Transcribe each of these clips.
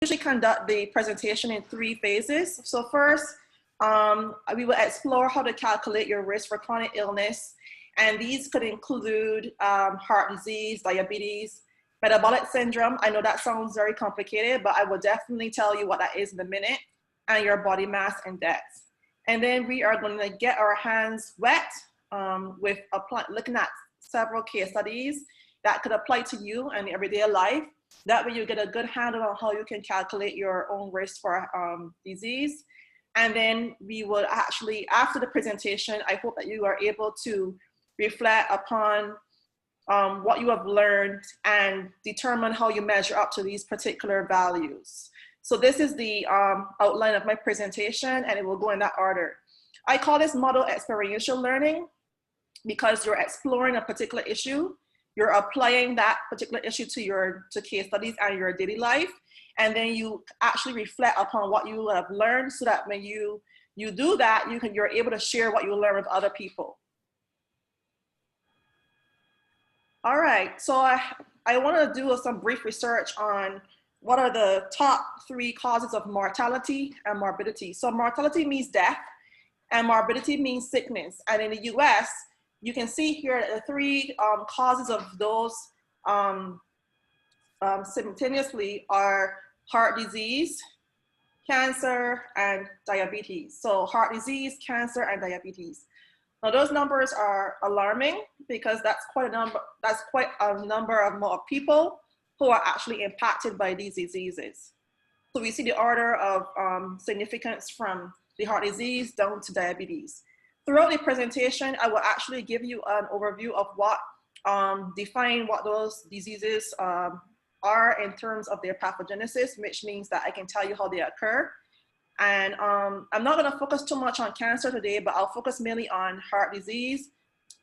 usually conduct the presentation in 3 phases. So first, we will explore how to calculate your risk for chronic illness. And these could include heart disease, diabetes, metabolic syndrome. I know that sounds very complicated, but I will definitely tell you what that is in a minute, and your body mass index. And then we are going to get our hands wet with looking at several case studies that could apply to you and everyday life. That way you get a good handle on how you can calculate your own risk for disease. And then we will actually, after the presentation, I hope that you are able to reflect upon what you have learned and determine how you measure up to these particular values. So this is the outline of my presentation, and it will go in that order. I call this model experiential learning because you're exploring a particular issue, you're applying that particular issue to case studies and your daily life, and then you actually reflect upon what you have learned so that when you do that, you're able to share what you learn with other people. All right, so I want to do some brief research on what are the top 3 causes of mortality and morbidity. So mortality means death, and morbidity means sickness. And in the US, you can see here the 3 causes of those simultaneously are heart disease, cancer, and diabetes. So heart disease, cancer, and diabetes. Now those numbers are alarming because that's quite a number of people who are actually impacted by these diseases. So we see the order of significance from the heart disease down to diabetes. Throughout the presentation, I will actually give you an overview of what define what those diseases are in terms of their pathogenesis, which means that I can tell you how they occur. And I'm not going to focus too much on cancer today, but I'll focus mainly on heart disease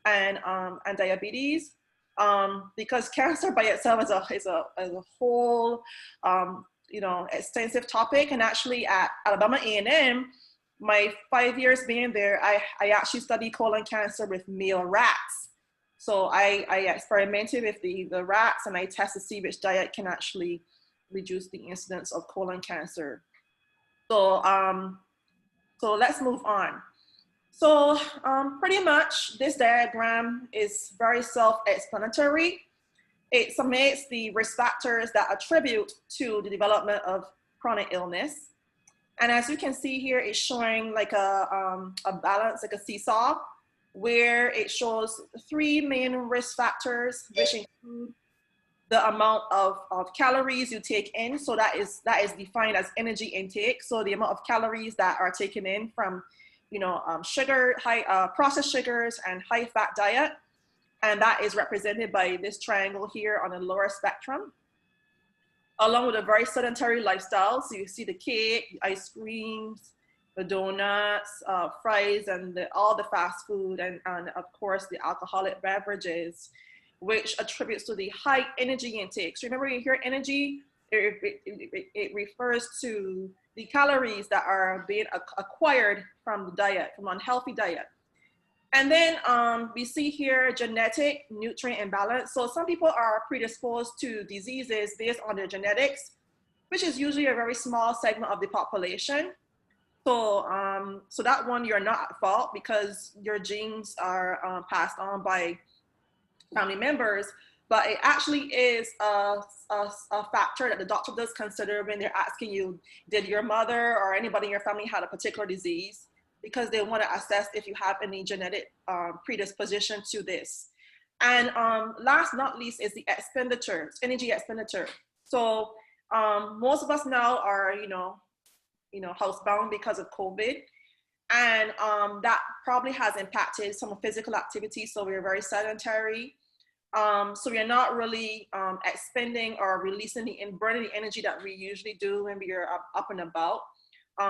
and diabetes, because cancer by itself is a whole extensive topic. And actually at Alabama A&M, my 5 years being there, I actually studied colon cancer with male rats. So I experimented with the rats, and I tested to see which diet can actually reduce the incidence of colon cancer. So, so let's move on. So pretty much this diagram is very self-explanatory. It summates the risk factors that attribute to the development of chronic illness. And as you can see here, it's showing like a balance, like a seesaw, where it shows 3 main risk factors, which include the amount of calories you take in. So that is defined as energy intake. So the amount of calories that are taken in from, sugar, processed sugars and high fat diet. And that is represented by this triangle here on the lower spectrum, along with a very sedentary lifestyle. So you see the cake, the ice creams, the donuts, fries, and all the fast food, and of course the alcoholic beverages, which attributes to the high energy intake. So remember, you hear energy, it refers to the calories that are being acquired from the diet, from unhealthy diet. And then we see here genetic nutrient imbalance. So some people are predisposed to diseases based on their genetics, which is usually a very small segment of the population. So, so that one, you're not at fault because your genes are passed on by family members, but it actually is a factor that the doctor does consider when they're asking you, did your mother or anybody in your family had a particular disease? Because they want to assess if you have any genetic predisposition to this. And last but not least is the expenditure, energy expenditure. So most of us now are, housebound because of COVID. And that probably has impacted some physical activity. So we're very sedentary. So we're not really expending or releasing burning the energy that we usually do when we are up and about.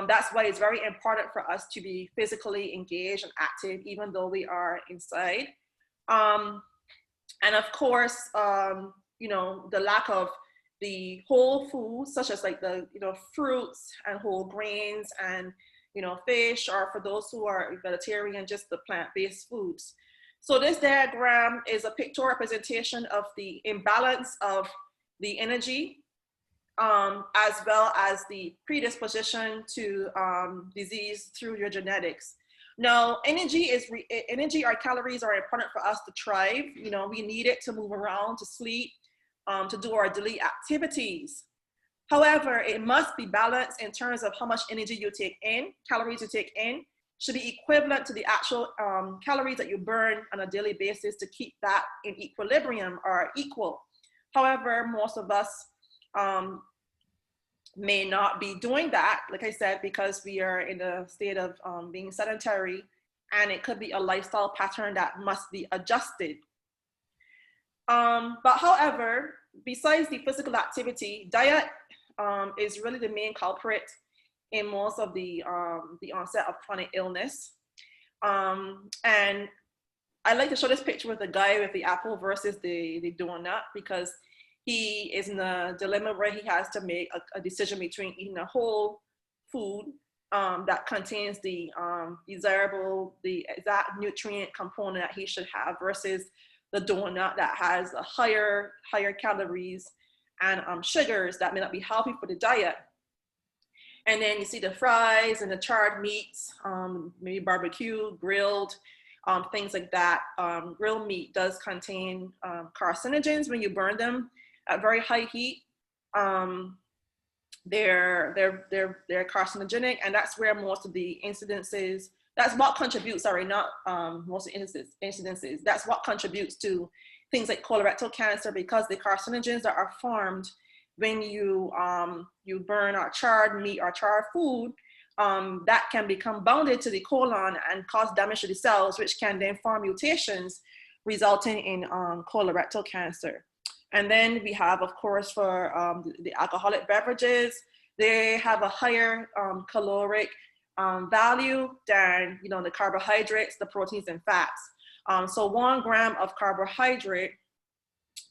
That's why it's very important for us to be physically engaged and active, even though we are inside. And of course, the lack of the whole foods, such as like the fruits and whole grains and fish, or for those who are vegetarian, just the plant-based foods. So this diagram is a pictorial representation of the imbalance of the energy as well as the predisposition to disease through your genetics. Now, energy or calories are important for us to thrive. You know, we need it to move around, to sleep, to do our daily activities. However, it must be balanced in terms of how much energy you take in, calories you take in, should be equivalent to the actual calories that you burn on a daily basis to keep that in equilibrium or equal. However, most of us may not be doing that, like I said, because we are in a state of being sedentary, and it could be a lifestyle pattern that must be adjusted. But however, besides the physical activity, diet is really the main culprit in most of the onset of chronic illness. And I like to show this picture with the guy with the apple versus the donut, because he is in a dilemma where he has to make a decision between eating a whole food that contains the desirable, the exact nutrient component that he should have, versus the donut that has a higher calories and sugars that may not be healthy for the diet. And then you see the fries and the charred meats, maybe barbecue, grilled, things like that. Grilled meat does contain carcinogens when you burn them at very high heat. They're carcinogenic, and that's where most of the incidences, that's what contributes, sorry, not most of the incidences, that's what contributes to things like colorectal cancer, because the carcinogens that are formed when you burn or charred meat or charred food, that can become bounded to the colon and cause damage to the cells, which can then form mutations, resulting in colorectal cancer. And then we have, of course, for the alcoholic beverages, they have a higher caloric value than, you know, the carbohydrates, the proteins, and fats. So 1 gram of carbohydrate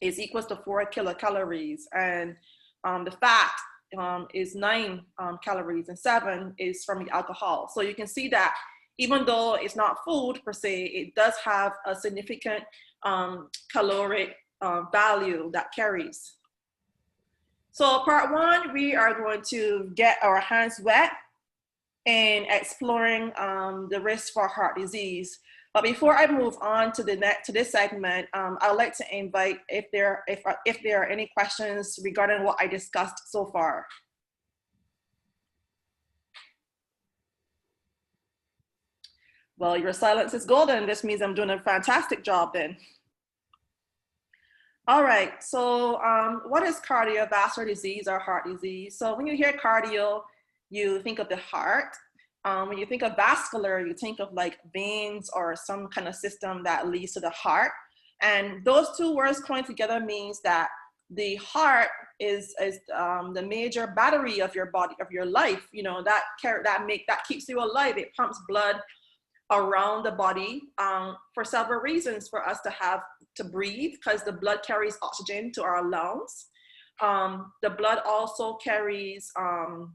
is equals to 4 kilocalories, and the fat is 9 calories, and 7 is from the alcohol. So you can see that even though it's not food per se, it does have a significant caloric value that carries. So part 1, we are going to get our hands wet in exploring the risks for heart disease. But before I move on to this segment, I'd like to invite if there are any questions regarding what I discussed so far. Well, your silence is golden. This means I'm doing a fantastic job then. All right, so what is cardiovascular disease or heart disease? So when you hear cardio, you think of the heart. When you think of vascular, you think of like veins or some kind of system that leads to the heart. And those two words coined together means that the heart is the major battery of your body, of your life. You know, that keeps you alive. It pumps blood around the body for several reasons, for us to breathe, because the blood carries oxygen to our lungs. The blood also carries the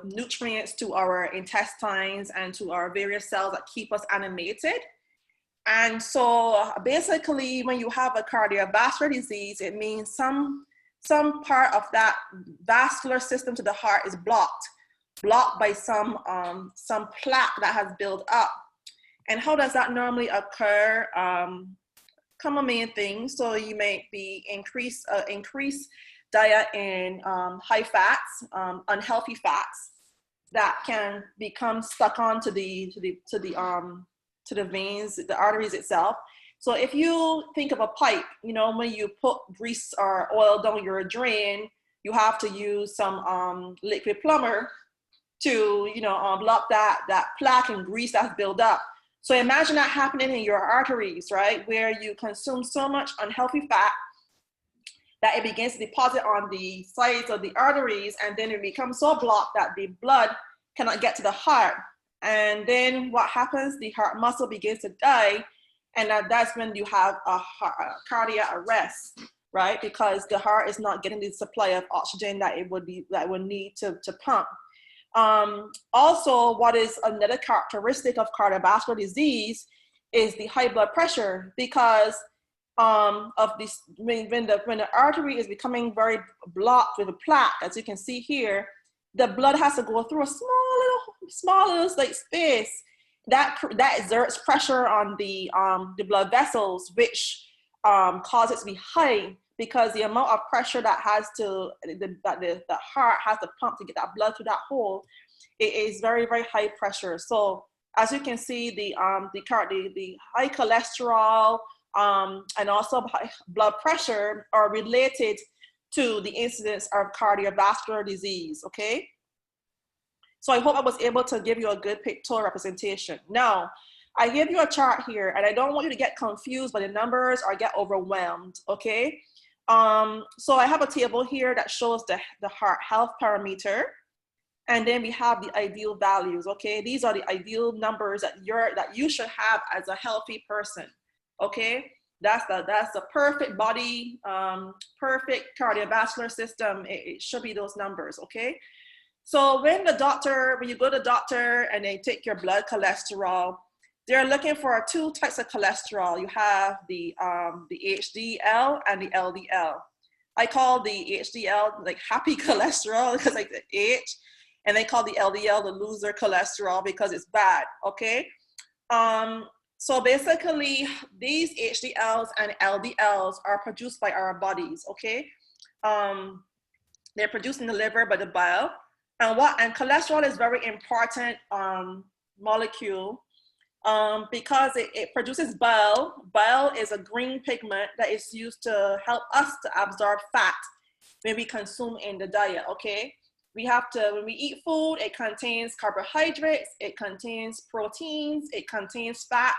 nutrients to our intestines and to our various cells that keep us animated. And so basically, when you have a cardiovascular disease, it means some part of that vascular system to the heart is blocked by some plaque that has built up. And how does that normally occur? Common main things. So you may be increased diet in high fats, unhealthy fats that can become stuck onto the veins, the arteries itself. So if you think of a pipe, you know, when you put grease or oil down your drain, you have to use some liquid plumber to, block that plaque and grease that's built up. So imagine that happening in your arteries, right? Where you consume so much unhealthy fat that it begins to deposit on the sides of the arteries, and then it becomes so blocked that the blood cannot get to the heart. And then what happens? The heart muscle begins to die, and that's when you have a cardiac arrest, right? Because the heart is not getting the supply of oxygen that it would need to pump. Also, what is another characteristic of cardiovascular disease is the high blood pressure, because of this, when the artery is becoming very blocked with a plaque, as you can see here, the blood has to go through a small little like space that exerts pressure on the blood vessels, which cause it to be high, because the amount of pressure that the heart has to pump to get that blood through that hole, it is very, very high pressure. So as you can see, the high cholesterol and also high blood pressure are related to the incidence of cardiovascular disease, okay? So I hope I was able to give you a good pictorial representation. Now, I give you a chart here, and I don't want you to get confused by the numbers or get overwhelmed, okay? So I have a table here that shows the heart health parameter, and then we have the ideal values, okay? These are the ideal numbers that you should have as a healthy person, okay? That's the perfect body, perfect cardiovascular system. It should be those numbers, okay? So when you go to the doctor and they take your blood cholesterol, they're looking for two types of cholesterol. You have the HDL and the LDL. I call the HDL like happy cholesterol because like the H, and they call the LDL the loser cholesterol because it's bad, okay? So basically these HDLs and LDLs are produced by our bodies, okay? They're produced in the liver by the bile. And cholesterol is very important molecule because it produces bile. Bile is a green pigment that is used to help us to absorb fat when we consume in the diet, okay? When we eat food, it contains carbohydrates, it contains proteins, it contains fats,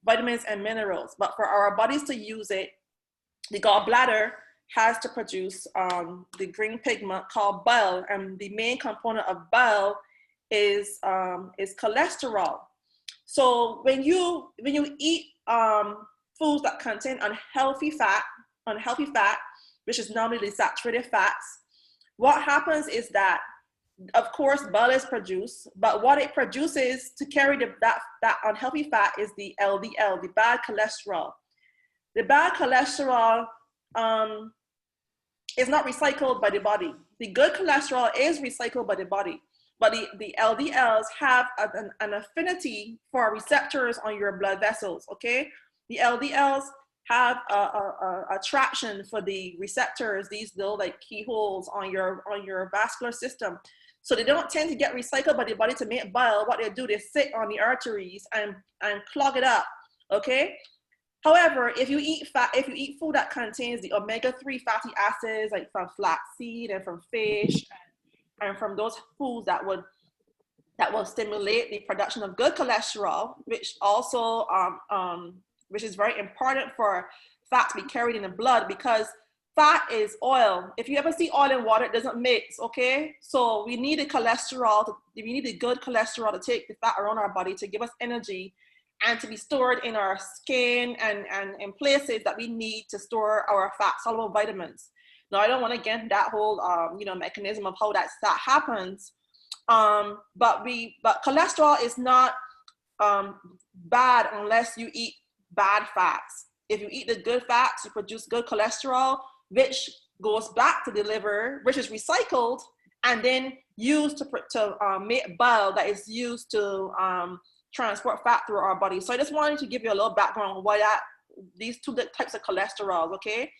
vitamins, and minerals. But for our bodies to use it, the gallbladder has to produce the green pigment called bile, and the main component of bile is cholesterol. So when you eat foods that contain unhealthy fat, which is normally saturated fats, what happens is that, of course, bile is produced, but what it produces to carry that unhealthy fat is the LDL, the bad cholesterol. The bad cholesterol is not recycled by the body. The good cholesterol is recycled by the body, but the LDLs have an affinity for receptors on your blood vessels, okay? The LDLs have a attraction for the receptors, these little like keyholes on your vascular system. So they don't tend to get recycled by the body to make bile. What they do, they sit on the arteries and clog it up, okay? However, if you eat food that contains the omega-3 fatty acids, like from flaxseed and from fish, and from those foods that will stimulate the production of good cholesterol, which also which is very important for fat to be carried in the blood, because fat is oil. If you ever see oil and water, it doesn't mix, okay? So we need the good cholesterol to take the fat around our body to give us energy and to be stored in our skin and in places that we need to store our fat soluble vitamins. Now, I don't want to get into that whole mechanism of how that happens, but cholesterol is not bad unless you eat bad fats. If you eat the good fats, you produce good cholesterol, which goes back to the liver, which is recycled and then used to make bile that is used to transport fat through our body. So I just wanted to give you a little background on why these two types of cholesterol, okay?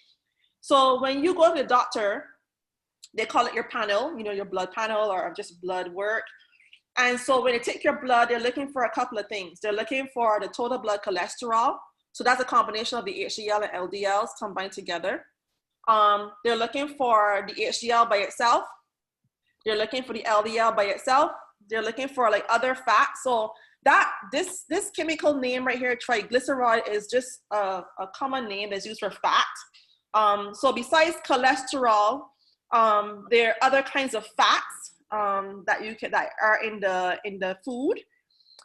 So when you go to the doctor, they call it your panel, your blood panel or just blood work. And so when they take your blood, they're looking for a couple of things. They're looking for the total blood cholesterol. So that's a combination of the HDL and LDLs combined together. They're looking for the HDL by itself. They're looking for the LDL by itself. They're looking for like other fats. So this chemical name right here, triglyceride, is just a common name that's used for fat. So besides cholesterol, there are other kinds of fats that are in the food,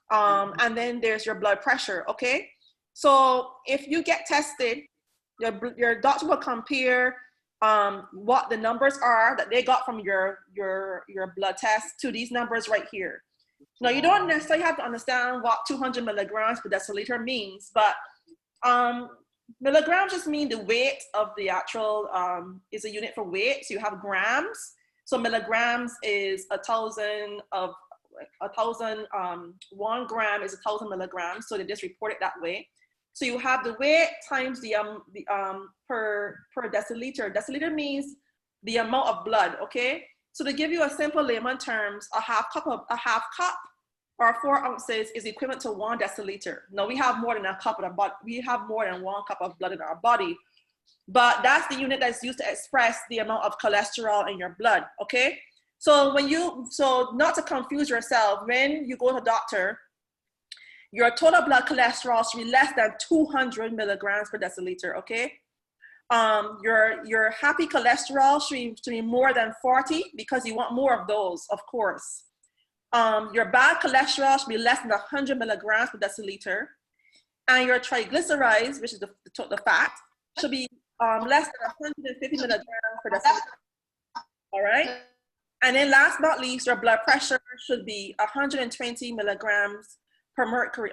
and then there's your blood pressure. Okay, so if you get tested, your doctor will compare what the numbers are that they got from your blood test to these numbers right here. Now, you don't necessarily have to understand what 200 milligrams per deciliter means, but Milligrams just mean the weight of the actual, is a unit for weight. So you have grams. So milligrams is 1 gram is 1,000 milligrams. So they just report it that way. So you have the weight times the per deciliter. Deciliter means the amount of blood, okay? So to give you a simple layman terms, a half cup or 4 ounces is equivalent to 1 deciliter. Now we have more than a cup, but we have more than 1 cup of blood in our body. But that's the unit that's used to express the amount of cholesterol in your blood, okay? So not to confuse yourself, when you go to the doctor, your total blood cholesterol should be less than 200 milligrams per deciliter, okay? Your happy cholesterol should be more than 40 because you want more of those, of course. Your bad cholesterol should be less than 100 milligrams per deciliter. And your triglycerides, which is the fat, should be less than 150 milligrams per deciliter. All right? And then last but not least, your blood pressure should be 120 milligrams per mercury,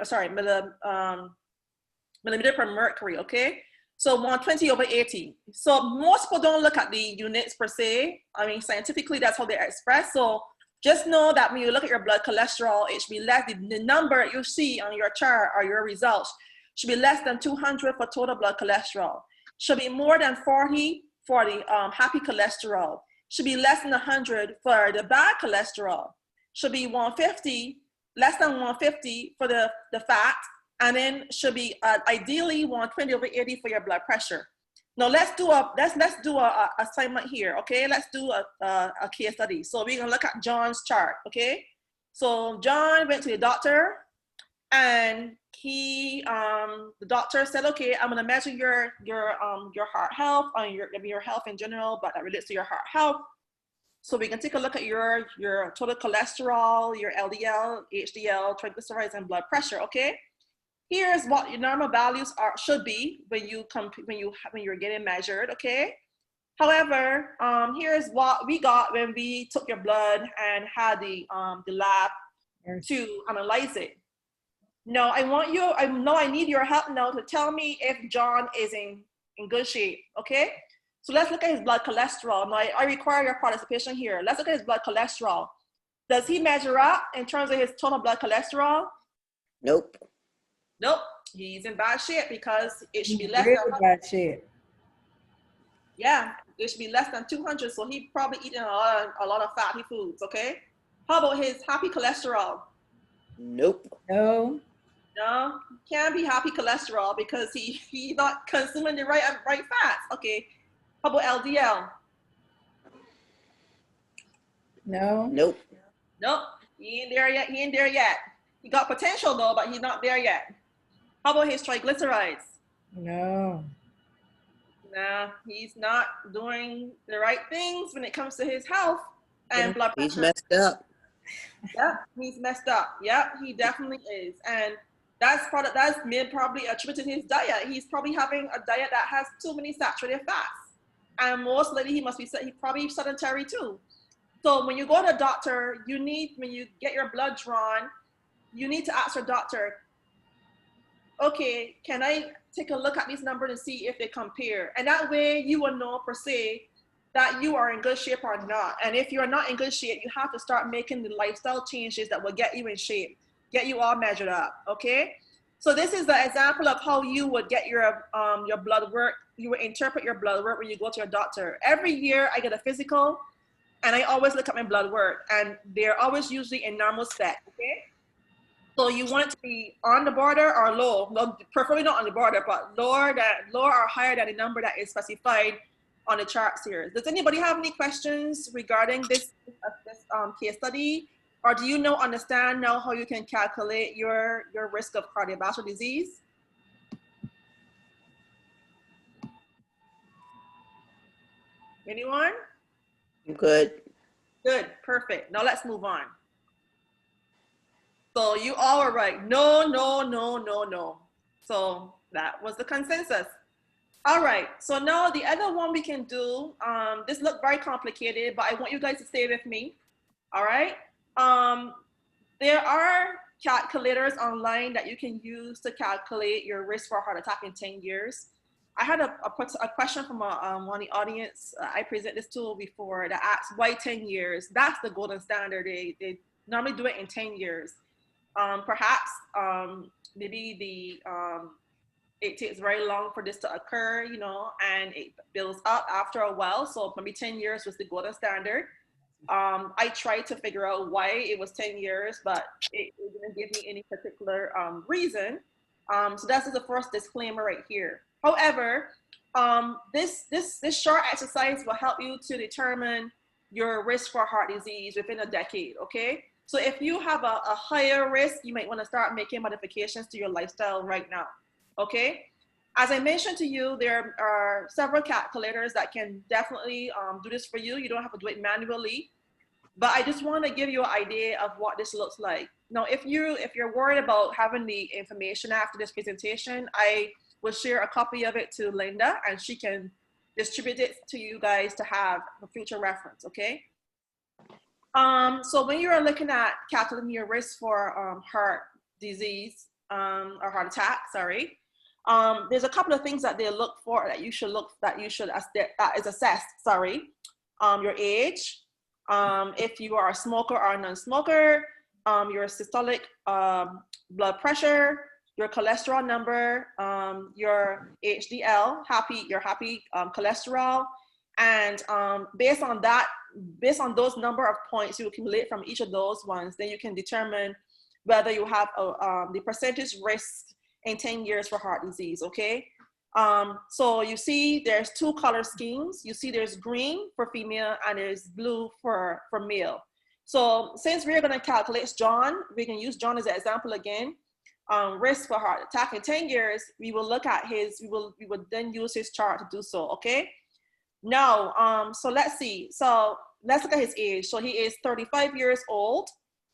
millimeter per mercury, okay? So 120 over 80. So most people don't look at the units per se. I mean, scientifically, that's how they're expressed. So just know that when you look at your blood cholesterol, it should be less, the number you see on your chart or your results should be less than 200 for total blood cholesterol. Should be more than 40 for the happy cholesterol. Should be less than 100 for the bad cholesterol. Should be 150, less than 150 for the fat, and then should be ideally 120 over 80 for your blood pressure. Now let's do a assignment here, okay? Let's do a case study. So we're gonna look at John's chart, okay? So John went to the doctor, and the doctor said, okay, I'm gonna measure your heart health, your health in general, but that relates to your heart health. So we can take a look at your total cholesterol, your LDL, HDL, triglycerides, and blood pressure, okay? Here's what your normal values should be when you're getting measured, okay? However, here's what we got when we took your blood and had the lab to analyze it. Now I need your help now to tell me if John is in good shape, okay? So let's look at his blood cholesterol. Now I require your participation here. Let's look at his blood cholesterol. Does he measure up in terms of his total blood cholesterol? Nope. Nope, he's in bad shape because it should be less than bad shape. Yeah, it should be less than 200. So he probably eating a lot of fatty foods. Okay. How about his happy cholesterol? Nope. No, can't be happy cholesterol because he's not consuming the right fats. Okay. How about LDL? No. Nope. Nope. He ain't there yet. He got potential though, but he's not there yet. How about his triglycerides? No. Nah, he's not doing the right things when it comes to his health and blood pressure. He's messed up. Yeah, he's messed up. Yeah, he definitely is. And that's probably attributed to his diet. He's probably having a diet that has too many saturated fats. And most likely he probably sedentary too. So when you go to the doctor, when you get your blood drawn, you need to ask your doctor, okay, can I take a look at these numbers and see if they compare? And that way you will know per se that you are in good shape or not. And if you're not in good shape, you have to start making the lifestyle changes that will get you in shape, get you all measured up, okay? So this is the example of how you would get your blood work. You would interpret your blood work when you go to your doctor. Every year I get a physical and I always look at my blood work and they're always usually in normal spec, okay? So you want it to be on the border or low, no, preferably not on the border, but lower or higher than the number that is specified on the charts here. Does anybody have any questions regarding this case study? Or do you understand now how you can calculate your risk of cardiovascular disease? Anyone? Good. Good, perfect. Now let's move on. So you all are right. No, no, no, no, no. So that was the consensus. All right, so now the other one we can do, this looked very complicated, but I want you guys to stay with me, all right? There are calculators online that you can use to calculate your risk for a heart attack in 10 years. I had a question from one of the audience. I present this tool before that asks why 10 years? That's the golden standard. They normally do it in 10 years. Perhaps maybe it takes very long for this to occur, you know, and it builds up after a while. So maybe 10 years was the golden standard. I tried to figure out why it was 10 years, but it didn't give me any particular reason. So that's the first disclaimer right here. However, this short exercise will help you to determine your risk for heart disease within a decade, okay? So if you have a higher risk, you might want to start making modifications to your lifestyle right now, okay? As I mentioned to you, there are several calculators that can definitely do this for you. You don't have to do it manually, but I just want to give you an idea of what this looks like. Now, if you're worried about having the information after this presentation, I will share a copy of it to Linda, and she can distribute it to you guys to have for future reference, okay? So when you're looking at calculating your risk for heart disease or heart attack, sorry, there's a couple of things that they look for that you should that is assessed. Sorry, your age, if you are a smoker or a non-smoker, your systolic blood pressure, your cholesterol number, your HDL, your happy cholesterol, and based on those number of points you accumulate from each of those ones, then you can determine whether you have the percentage risk in 10 years for heart disease, okay? So you see there's two color schemes. You see there's green for female and there's blue for male. So since we're gonna calculate John, we can use John as an example again. Risk for heart attack in 10 years, we will look at we would then use his chart to do so, okay? Now, so let's see. So let's look at his age. So he is 35 years old.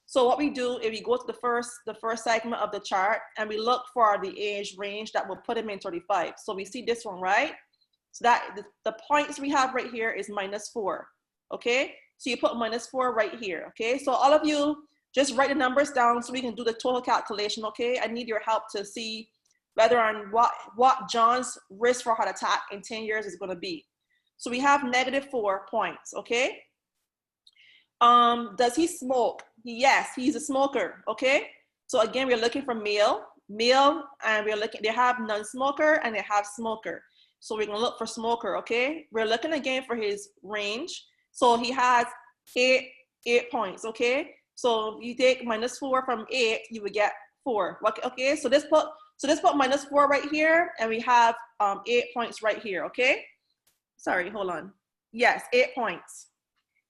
So what we do is we go to the first segment of the chart and we look for the age range that will put him in 35. So we see this one, right? So that the points we have right here is -4, okay? So you put -4 right here, okay? So all of you just write the numbers down so we can do the total calculation, okay? I need your help to see whether on what John's risk for heart attack in 10 years is gonna be. So we have -4 points, okay? Does he smoke? Yes, he's a smoker, okay? So again, we're looking for male, and we're looking, they have non-smoker and they have smoker. So we're gonna look for smoker, okay? We're looking again for his range. So he has eight points, okay? So you take -4 from 8, you would get 4, okay? So this put -4 right here, and we have 8 points right here, okay? Sorry, hold on. Yes, 8 points.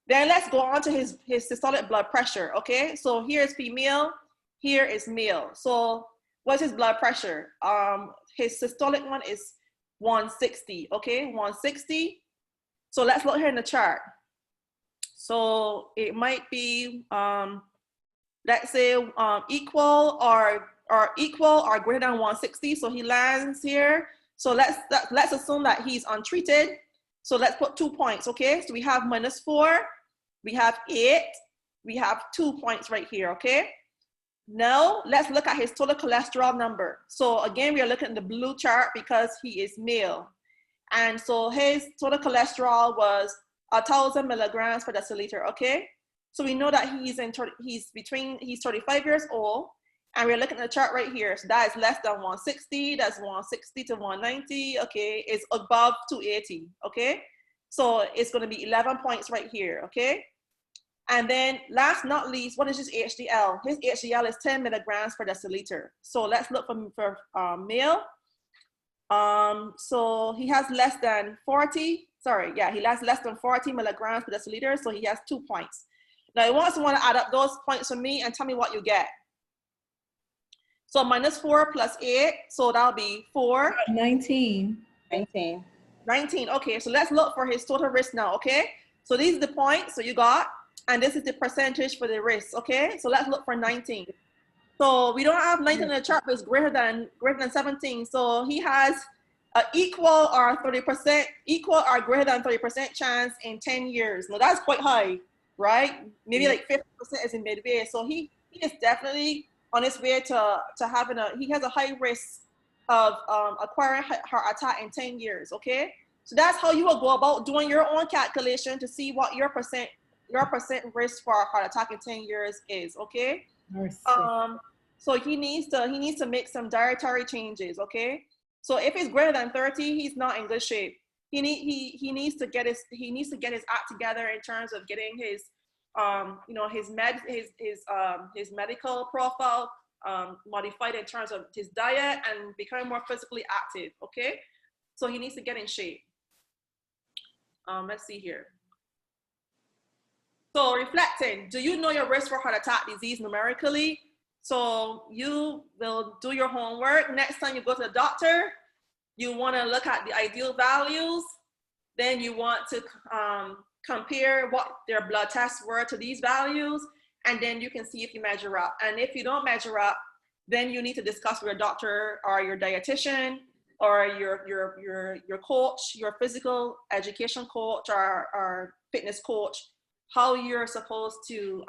Then let's go on to his systolic blood pressure, okay? So here is female, here is male. So what's his blood pressure? His systolic one is 160, okay? 160. So let's look here in the chart. So it might be, let's say equal or greater than 160. So he lands here. So let's assume that he's untreated. So let's put 2 points, okay? So we have -4, we have 8, we have 2 points right here, okay? Now let's look at his total cholesterol number. So again, we are looking at the blue chart because he is male. And so his total cholesterol was 1,000 milligrams per deciliter, okay? So we know that he's 35 years old, and we're looking at the chart right here. So that is less than 160, that's 160 to 190, okay? It's above 280, okay? So it's gonna be 11 points right here, okay? And then last but not least, what is his HDL? His HDL is 10 milligrams per deciliter. So let's look for male. So he has less than 40, he has less than 40 milligrams per deciliter, so he has 2 points. Now I want someone to add up those points for me and tell me what you get. So -4 plus 8, so that'll be 4. 19. 19, okay, so let's look for his total risk now, okay? So these are the points, so you got, and this is the percentage for the risk, okay? So let's look for 19. So we don't have 19 in the chart, but it's greater than 17. So he has an equal or greater than 30% chance in 10 years. Now that's quite high, right? Maybe like 50% is in midway. So he is definitely on his way to having he has a high risk acquiring heart attack in 10 years, okay? So that's how you will go about doing your own calculation to see what your percent risk for a heart attack in 10 years is, okay? Mercy. So he needs to make some dietary changes, okay? So if he's greater than 30, he's not in good shape. He needs to get his act together in terms of getting his his medical profile modified in terms of his diet and becoming more physically active, okay? So he needs to get in shape. Let's see here. So reflecting, do you know your risk for heart attack disease numerically? So you will do your homework. Next time you go to the doctor, you want to look at the ideal values. Then you want to compare what their blood tests were to these values, and then you can see if you measure up. And if you don't measure up, then you need to discuss with your doctor or your dietitian or your coach, your physical education coach or fitness coach, how you're supposed to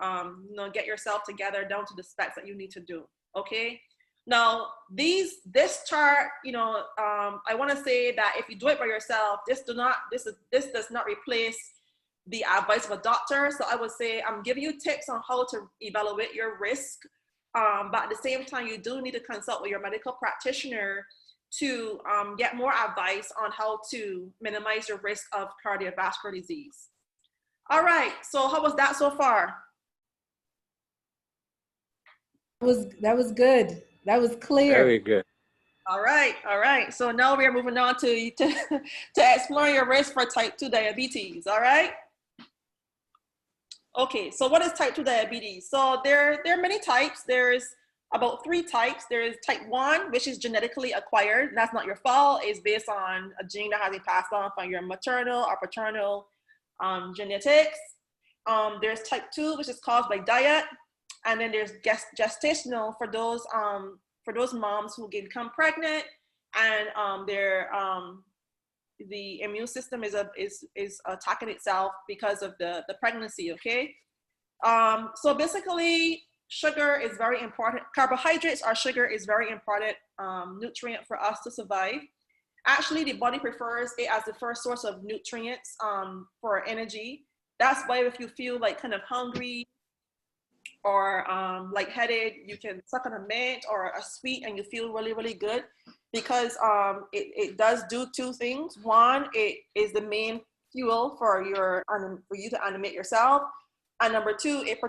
get yourself together down to the specs that you need to do, okay? Now, this chart, I want to say that if you do it by yourself, this does not replace the advice of a doctor. So I would say I'm giving you tips on how to evaluate your risk, but at the same time, you do need to consult with your medical practitioner to get more advice on how to minimize your risk of cardiovascular disease. All right, so how was that so far? That was good. That was clear. Very good. All right. So now we are moving on to exploring your risk for type 2 diabetes, all right? Okay, so what is type 2 diabetes? So there are many types. There's about 3 types. There is type 1, which is genetically acquired. That's not your fault. It's based on a gene that has been passed on from your maternal or paternal genetics. There's type 2, which is caused by diet. And then there's gestational for those moms who become pregnant and the immune system is attacking itself because of the pregnancy, okay? So basically, sugar is very important. Carbohydrates or sugar is very important nutrient for us to survive. Actually, the body prefers it as the first source of nutrients for energy. That's why if you feel like kind of hungry or lightheaded, you can suck on a mint or a sweet and you feel really, really good, because it does do 2 things. One, it is the main fuel for you to animate yourself. And number 2, it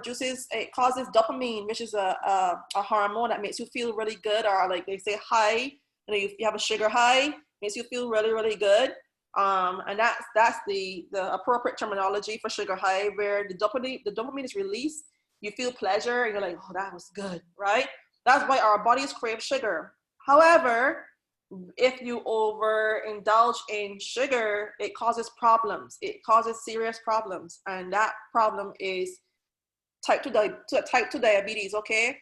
causes dopamine, which is a hormone that makes you feel really good, or like they say high, you have a sugar high, makes you feel really, really good. And that's the appropriate terminology for sugar high, where the dopamine is released. You feel pleasure and you're like, oh, that was good, right? That's why our bodies crave sugar. However, if you overindulge in sugar, it causes problems. It causes serious problems. And that problem is type 2 diabetes, okay?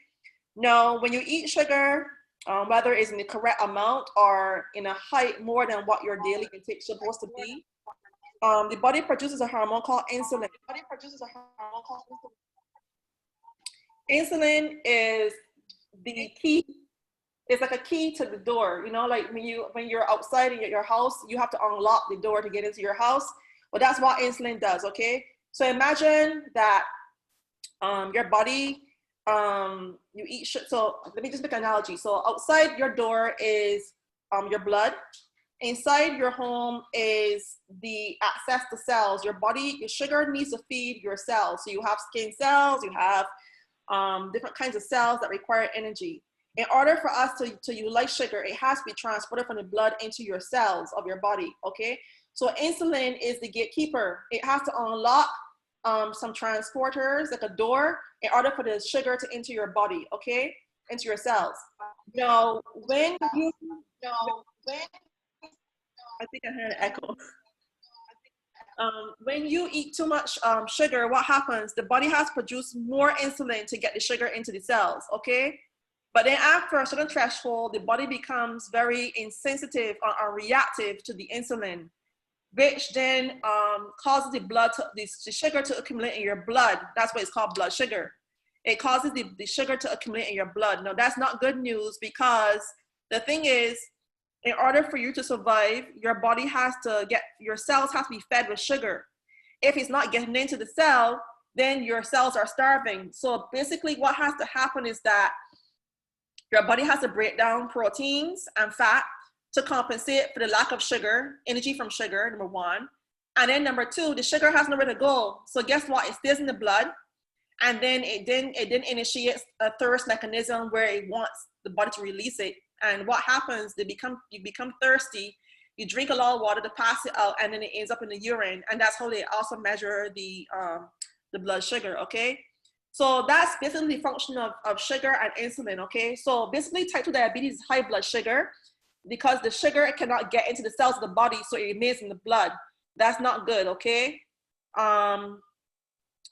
Now, when you eat sugar, whether it's in the correct amount or in a height more than what your daily intake is supposed to be, the body produces a hormone called insulin. Insulin is the key. It's like a key to the door. Like when you're outside in your house, you have to unlock the door to get into your house. Well, that's what insulin does, okay? So imagine that your body, you eat sugar. So let me just make an analogy. So outside your door is your blood. Inside your home is the access to cells. Your sugar needs to feed your cells. So you have skin cells, you have different kinds of cells that require energy. In order for us to utilize sugar, it has to be transported from the blood into your cells of your body, okay? So insulin is the gatekeeper. It has to unlock some transporters, like a door, in order for the sugar to enter your body, okay? Into your cells. Now, I think I heard an echo. When you eat too much sugar, what happens? The body has to produce more insulin to get the sugar into the cells, okay? But then after a certain threshold, the body becomes very insensitive or reactive to the insulin, which then causes the sugar to accumulate in your blood. That's why it's called blood sugar. It causes the sugar to accumulate in your blood. Now, that's not good news, because the thing is, in order for you to survive, your body has to your cells have to be fed with sugar. If it's not getting into the cell, then your cells are starving. So basically what has to happen is that your body has to break down proteins and fat to compensate for the lack of sugar, energy from sugar, number one. And then number two, the sugar has nowhere to go. So guess what? It stays in the blood. And then it initiates a thirst mechanism where it wants the body to release it. And what happens, you become thirsty, you drink a lot of water to pass it out, and then it ends up in the urine. And that's how they also measure the blood sugar, okay? So that's basically the function of sugar and insulin, okay? So basically type 2 diabetes is high blood sugar because the sugar cannot get into the cells of the body, so it remains in the blood. That's not good, okay?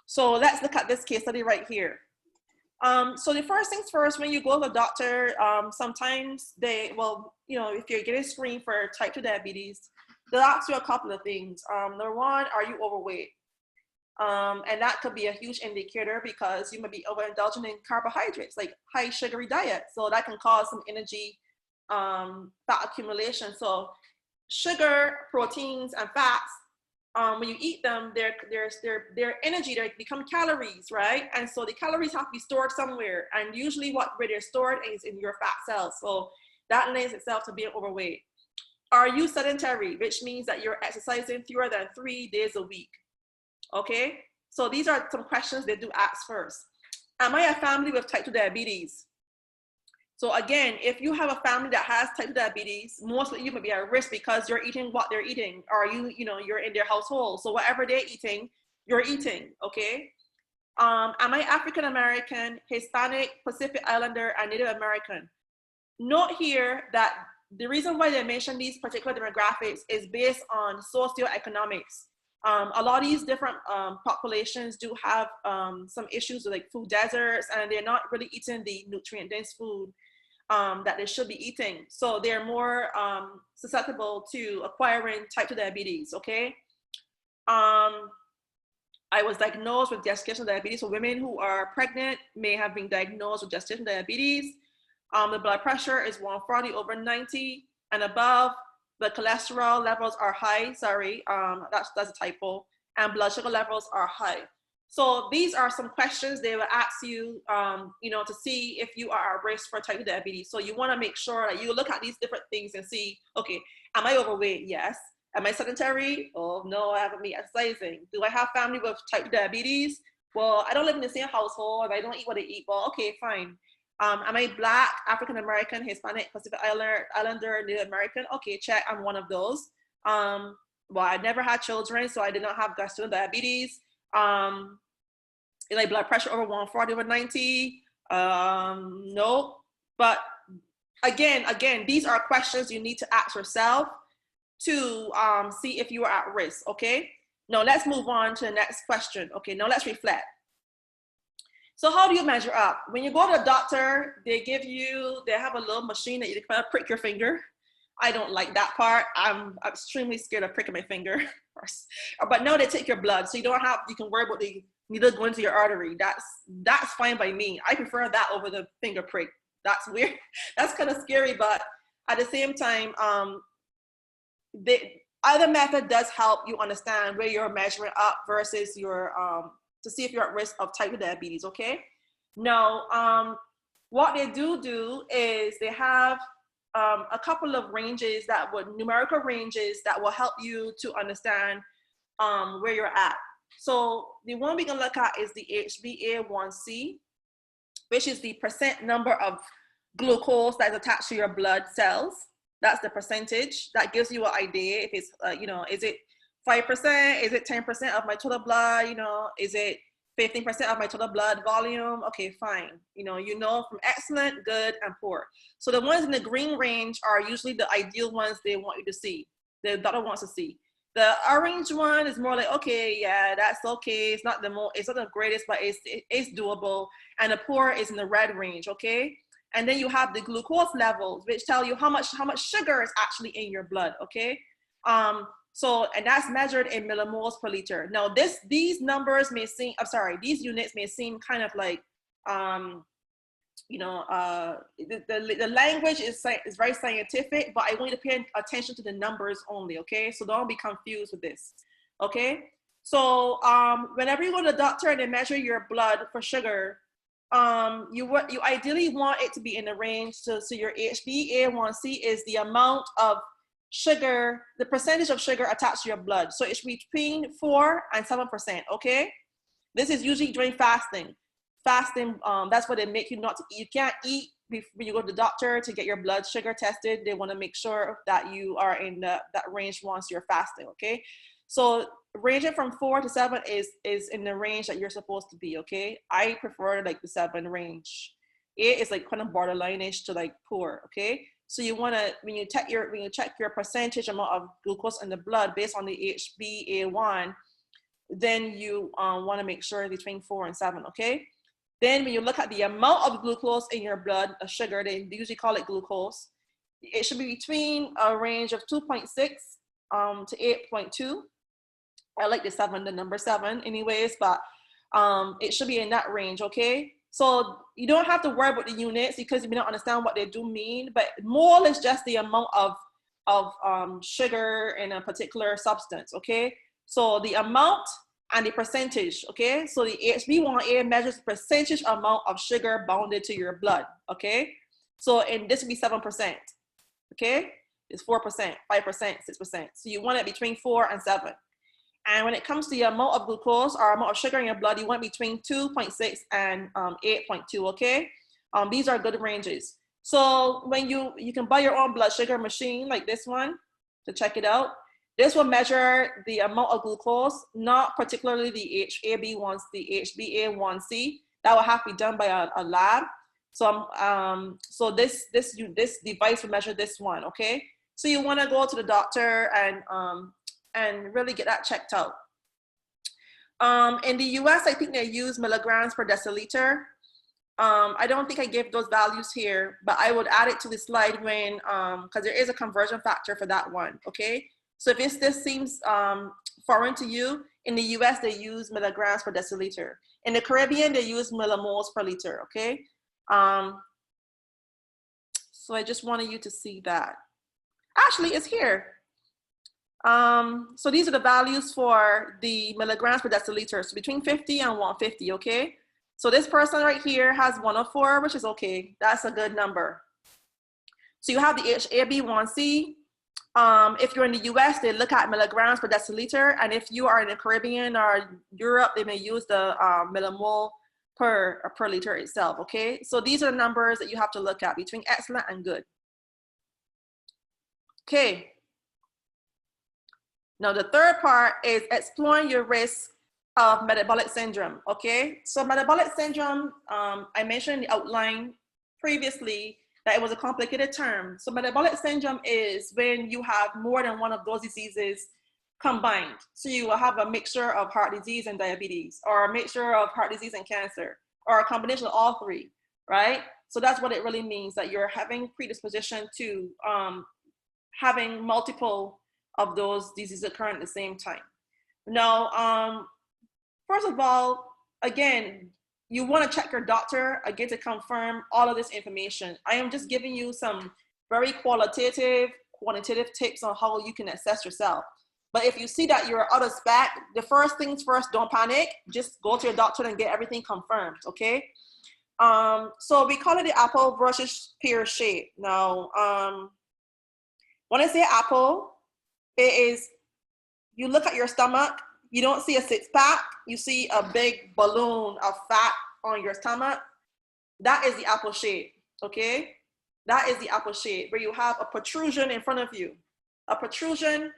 So let's look at this case study right here. So the first things first, when you go to the doctor, sometimes if you're getting screened for type 2 diabetes, they'll ask you a couple of things. Number one, are you overweight? And that could be a huge indicator because you might be overindulging in carbohydrates, like high sugary diet. So that can cause some energy fat accumulation. So sugar, proteins, and fats, when you eat them, their energy, they become calories, right? And so the calories have to be stored somewhere. And usually where they're stored is in your fat cells. So that lends itself to being overweight. Are you sedentary, which means that you're exercising fewer than 3 days a week? Okay, so these are some questions they do ask first. Am I a family with type 2 diabetes? So again, if you have a family that has type 2 diabetes, mostly you might be at risk because you're eating what they're eating, or you're in their household. So whatever they're eating, you're eating, okay? Am I African American, Hispanic, Pacific Islander, and Native American? Note here that the reason why they mention these particular demographics is based on socioeconomics. A lot of these different populations do have some issues with like food deserts, and they're not really eating the nutrient-dense food that they should be eating. So they're more susceptible to acquiring type 2 diabetes, okay? I was diagnosed with gestational diabetes. So women who are pregnant may have been diagnosed with gestational diabetes. The blood pressure is 140 over 90 and above. The cholesterol levels are high, that's a typo, and blood sugar levels are high. So these are some questions they will ask you, to see if you are at risk for type 2 diabetes. So you want to make sure that you look at these different things and see, okay, am I overweight? Yes. Am I sedentary? Oh, no, I haven't been exercising. Do I have family with type 2 diabetes? Well, I don't live in the same household. I don't eat what I eat. Well, okay, fine. Am I Black, African American, Hispanic, Pacific Islander, Native American? Okay, check, I'm one of those. Well, I never had children, so I did not have gestational diabetes. Like blood pressure over 140 over 90? No. But again, these are questions you need to ask yourself to see if you are at risk, okay? Now let's move on to the next question. Okay, now let's reflect. So how do you measure up? When you go to a doctor, they have a little machine that you can prick your finger. I don't like that part. I'm extremely scared of pricking my finger. But now they take your blood, so you can worry about the needle going into your artery. That's fine by me. I prefer that over the finger prick. That's weird. That's kind of scary, but at the same time, either method does help you understand where you're measuring up versus your to see if you're at risk of type 2 diabetes, okay? Now, what they do is they have a couple of numerical ranges that will help you to understand where you're at. So the one we can look at is the HbA1c, which is the percent number of glucose that's attached to your blood cells. That's the percentage. That gives you an idea if it's, is it 5%? Is it 10% of my total blood? Is it 15% of my total blood volume? Okay, fine. From excellent, good, and poor. So the ones in the green range are usually the ideal ones they want you to see, the doctor wants to see. The orange one is more like, okay, yeah, that's okay. It's not the greatest, but it's doable. And the poor is in the red range, okay? And then you have the glucose levels, which tell you how much sugar is actually in your blood, okay? And that's measured in millimoles per liter. Now these units may seem kind of like you know, the language is very scientific, but I want you to pay attention to the numbers only, okay? So don't be confused with this, okay? So whenever you go to the doctor and they measure your blood for sugar, you ideally want it to be in the range, so your HbA1c is the amount of sugar, the percentage of sugar attached to your blood. So it's between 4 and 7%, okay? This is usually during fasting. Fasting, that's what they make you not to eat. You can't eat when you go to the doctor to get your blood sugar tested. They want to make sure that you are in that range once you're fasting, okay? So ranging from 4 to 7 is in the range that you're supposed to be, okay? I prefer like the 7 range. 8 is like kind of borderline-ish to like poor, okay? So you want to, when you check your percentage amount of glucose in the blood based on the HbA1, then you want to make sure it's between 4 and 7, okay? Then when you look at the amount of glucose in your blood, a sugar, they usually call it glucose. It should be between a range of 2.6 to 8.2. I like the number 7 anyways, but it should be in that range, okay? So you don't have to worry about the units because you may not understand what they do mean, but mole is just the amount of sugar in a particular substance, okay? So the amount and the percentage, okay? So the HbA1c measures the percentage amount of sugar bounded to your blood, okay? So, and this would be 7%, okay? It's 4%, 5%, 6%. So you want it between 4 and 7. And when it comes to the amount of glucose or amount of sugar in your blood, you want between 2.6 and 8.2, okay? These are good ranges. So when you can buy your own blood sugar machine like this one to check it out. This will measure the amount of glucose, not particularly the HbA1c. That will have to be done by a lab. So so this device will measure this one, okay? So you want to go to the doctor and really get that checked out. In the US, I think they use milligrams per deciliter. I don't think I gave those values here, but I would add it to the slide when, because there is a conversion factor for that one, okay? So if this seems foreign to you, in the US, they use milligrams per deciliter. In the Caribbean, they use millimoles per liter, okay? So I just wanted you to see that. Actually, it's here. So these are the values for the milligrams per deciliter, so between 50 and 150, okay? So this person right here has 104, which is okay. That's a good number. So you have the HbA1c. If you're in the US, they look at milligrams per deciliter. And if you are in the Caribbean or Europe, they may use the millimole per liter itself, okay? So these are the numbers that you have to look at between excellent and good. Okay. Now the third part is exploring your risk of metabolic syndrome, okay? So metabolic syndrome, I mentioned in the outline previously that it was a complicated term. So metabolic syndrome is when you have more than one of those diseases combined. So you will have a mixture of heart disease and diabetes, or a mixture of heart disease and cancer, or a combination of all three, right? So that's what it really means, that you're having predisposition to having multiple of those diseases occurring at the same time. Now, first of all, again, you want to check your doctor again to confirm all of this information. I am just giving you some very quantitative tips on how you can assess yourself. But if you see that you're out of spec, the first things first, don't panic. Just go to your doctor and get everything confirmed, okay? So we call it the apple versus pear shape. Now, when I say apple, it is, you look at your stomach, you don't see a six-pack, you see a big balloon of fat on your stomach. That is the apple shape, okay? That is the apple shape, where you have a protrusion in front of you. A protrusion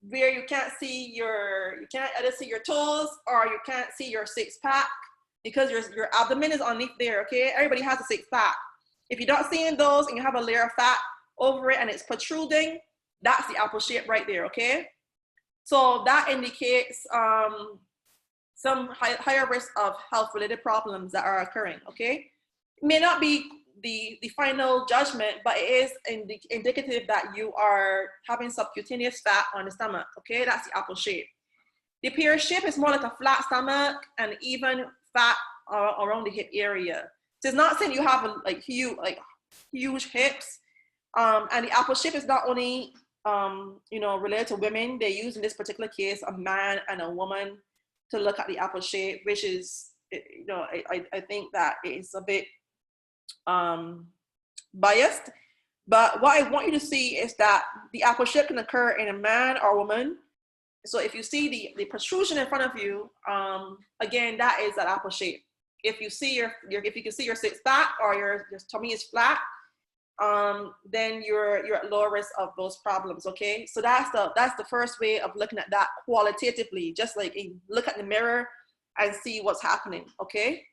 where you can't either see your toes or you can't see your six-pack because your abdomen is underneath there, okay? Everybody has a six-pack. If you're not seeing those and you have a layer of fat over it and it's protruding, that's the apple shape right there, okay? So that indicates some higher risk of health-related problems that are occurring, okay? It may not be the final judgment, but it is indicative that you are having subcutaneous fat on the stomach, okay? That's the apple shape. The pear shape is more like a flat stomach and even fat around the hip area. It's not saying you have huge hips. And the apple shape is not only related to women. They use in this particular case a man and a woman to look at the apple shape, which is, I think that it's a bit biased. But what I want you to see is that the apple shape can occur in a man or woman. So if you see the protrusion in front of you, again, that is an apple shape. If you see if you can see your six pack or your tummy is flat, then you're at lower risk of those problems. Okay, so that's the first way of looking at that qualitatively, just like look at the mirror and see what's happening. Okay,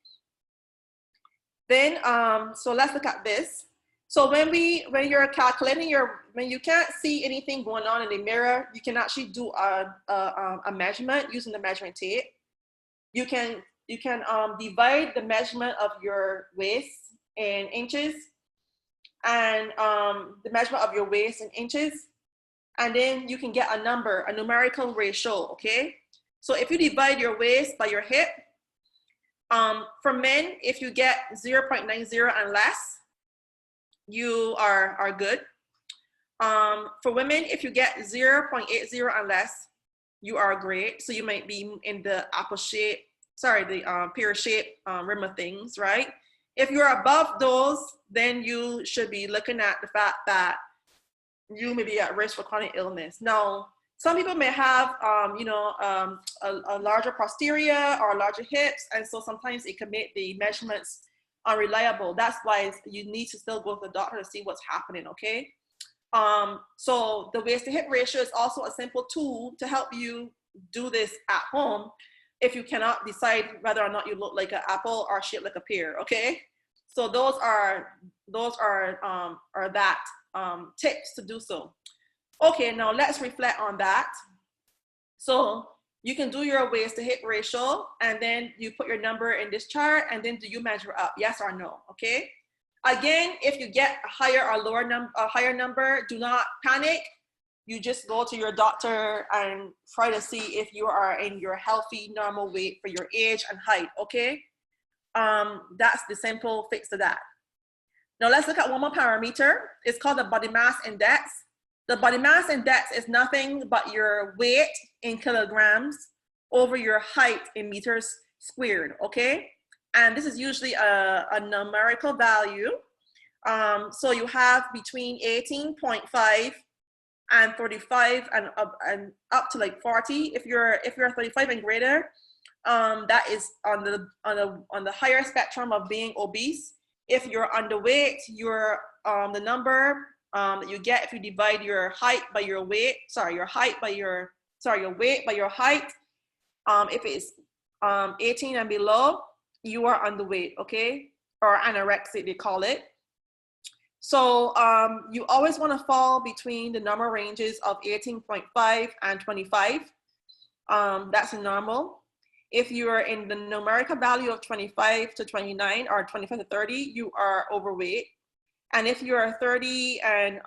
then so let's look at this. So when you're calculating when you can't see anything going on in the mirror, you can actually do a measurement using the measuring tape. You can divide the measurement of your waist in inches and the measurement of your waist in inches, and then you can get a number, a numerical ratio. Okay, so if you divide your waist by your hip, for men, if you get 0.90 and less, you are good. For women, if you get 0.80 and less, you are great. So you might be in the apple shape, the pear shape rim of things, right? If you're above those, then you should be looking at the fact that you may be at risk for chronic illness. Now, some people may have, a larger posterior or larger hips, and so sometimes it can make the measurements unreliable. That's why you need to still go to the doctor to see what's happening. Okay. So the waist to hip ratio is also a simple tool to help you do this at home if you cannot decide whether or not you look like an apple or shaped like a pear. Okay. So those are tips to do so. Okay, now let's reflect on that. So you can do your waist to hip ratio, and then you put your number in this chart, and then do you measure up, yes or no? Okay. Again, if you get a higher or higher number, do not panic. You just go to your doctor and try to see if you are in your healthy, normal weight for your age and height. Okay. That's the simple fix to that. Now let's look at one more parameter. It's called the body mass index. The body mass index is nothing but your weight in kilograms over your height in meters squared, okay? And this is usually a numerical value. So you have between 18.5 and 35 and up to like 40. If you're 35 and greater, that is on the higher spectrum of being obese. If you're underweight, the number that you get if you divide your height by your weight, your weight by your height, if it's 18 and below, you are underweight, okay? Or anorexic, they call it. So you always want to fall between the number ranges of 18.5 and 25. That's normal. If you are in the numerical value of 25 to 29 or 25 to 30, you are overweight. And if you are 30 and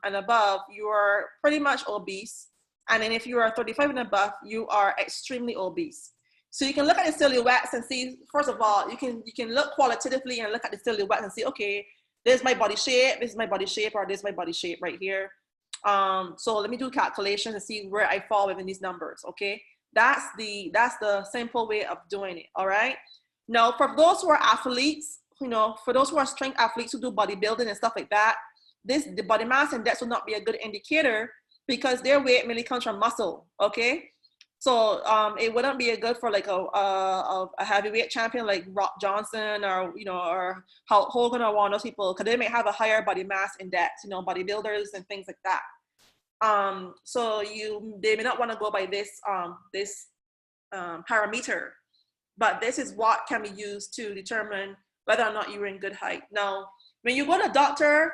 above, you are pretty much obese. And then if you are 35 and above, you are extremely obese. So you can look at the silhouettes and see, first of all, you can look qualitatively and look at the silhouette and see, okay, this is my body shape, this is my body shape, or this is my body shape right here. So let me do calculations and see where I fall within these numbers, okay? That's the simple way of doing it, all right? Now, for those who are athletes, for those who are strength athletes who do bodybuilding and stuff like that, the body mass index will not be a good indicator because their weight mainly comes from muscle, okay? So it wouldn't be good for like a heavyweight champion like Rock Johnson or Hulk Hogan or one of those people, because they may have a higher body mass index, bodybuilders and things like that. So they may not want to go by this parameter, but this is what can be used to determine whether or not you're in good height. Now, when you go to a doctor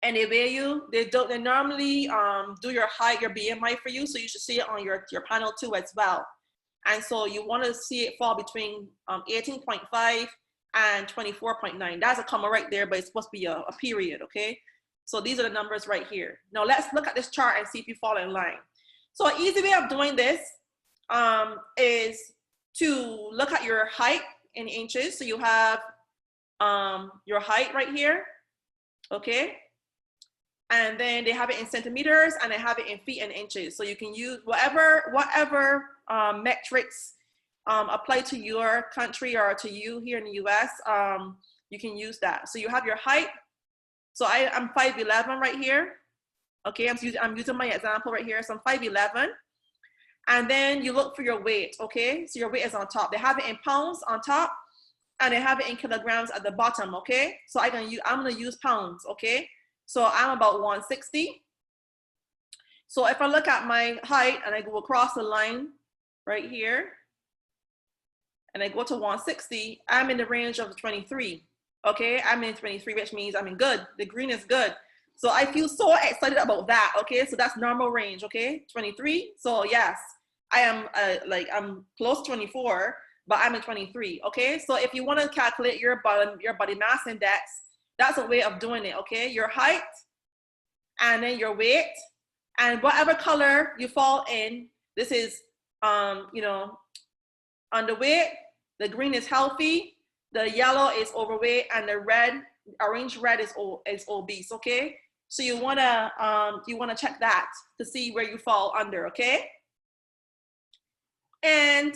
and they weigh you, they normally do your height, your BMI for you, so you should see it on your panel too as well. And so you want to see it fall between 18.5 and 24.9. That's a comma right there, but it's supposed to be a period, okay? So these are the numbers right here. Now let's look at this chart and see if you fall in line. So an easy way of doing this is to look at your height in inches. So you have your height right here, okay? And then they have it in centimeters and they have it in feet and inches. So you can use whatever metrics apply to your country or to you here in the US, you can use that. So you have your height. So I'm 5'11" right here. Okay, I'm using my example right here. So I'm 5'11". And then you look for your weight, okay? So your weight is on top. They have it in pounds on top and they have it in kilograms at the bottom, okay? So I'm gonna use pounds, okay? So I'm about 160. So if I look at my height and I go across the line right here, and I go to 160, I'm in the range of 23, okay? I'm in 23, which means I'm in good. The green is good. So I feel so excited about that, okay? So that's normal range, okay? 23, so yes, I am I'm close to 24, but I'm in 23, okay? So if you wanna calculate your body mass index, that's a way of doing it, okay? Your height, and then your weight, and whatever color you fall in, this is, underweight, the green is healthy, the yellow is overweight, and the orange red is obese, okay? So you wanna check that to see where you fall under, okay? And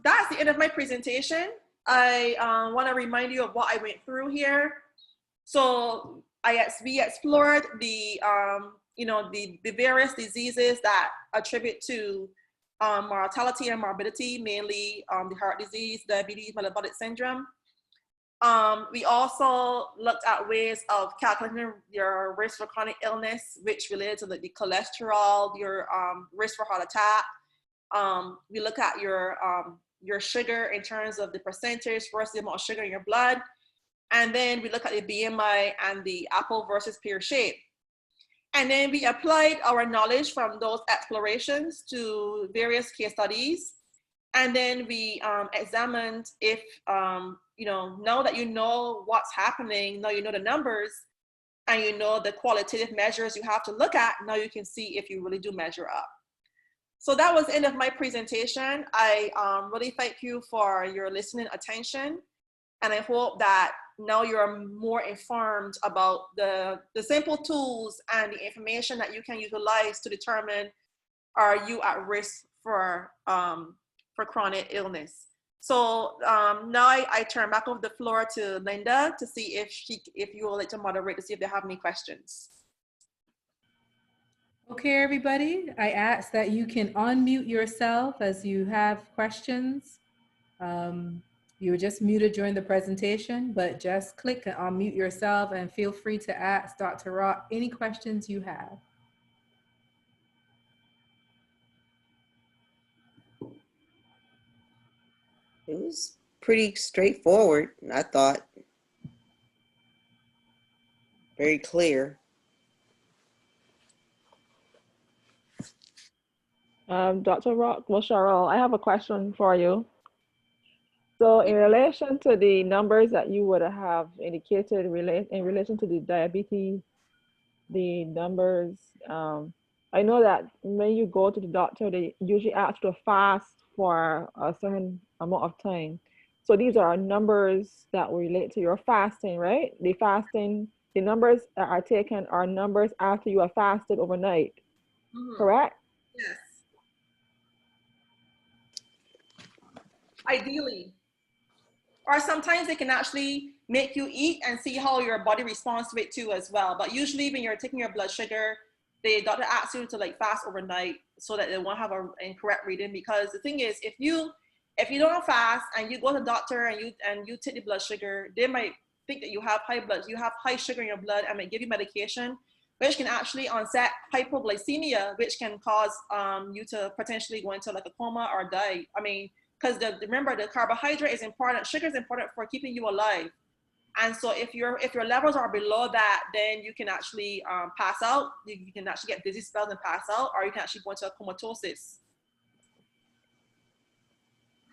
that's the end of my presentation. I wanna remind you of what I went through here. So we explored the various diseases that attribute to mortality and morbidity, mainly the heart disease, diabetes, metabolic syndrome. We also looked at ways of calculating your risk for chronic illness, which related to the cholesterol, your risk for heart attack. We look at your sugar in terms of the percentage versus the amount of sugar in your blood. And then we look at the BMI and the apple versus pear shape. And then we applied our knowledge from those explorations to various case studies. And then we examined if, now that you know what's happening, now you know the numbers, and you know the qualitative measures you have to look at, now you can see if you really do measure up. So that was the end of my presentation. I really thank you for your listening attention. And I hope that now you're more informed about the simple tools and the information that you can utilize to determine, are you at risk for chronic illness. So now I turn back over the floor to Linda to see if you would like to moderate, to see if they have any questions. Okay, everybody, I ask that you can unmute yourself as you have questions. You were just muted during the presentation, but just click and unmute yourself and feel free to ask Dr. Rock any questions you have. It was pretty straightforward, I thought. Very clear. Dr. Rock, well, Cheryl, I have a question for you. So in relation to the numbers that you would have indicated in relation to the diabetes, the numbers, I know that when you go to the doctor, they usually ask you to fast for a certain amount of time. So these are numbers that relate to your fasting, right? The numbers that are taken are numbers after you have fasted overnight, correct? Yes. Ideally. Or sometimes they can actually make you eat and see how your body responds to it too as well. But usually when you're taking your blood sugar, the doctor asks you to fast overnight so that they won't have an incorrect reading. Because the thing is, if you don't fast and you go to the doctor and you take the blood sugar, they might think that you have high sugar in your blood and might give you medication, which can actually onset hypoglycemia, which can cause you to potentially go into a coma or die. I mean, because remember, the carbohydrate is important, sugar is important for keeping you alive. And so if your levels are below that, then you can actually pass out. You can actually get dizzy spells and pass out, or you can actually go into a comatosis.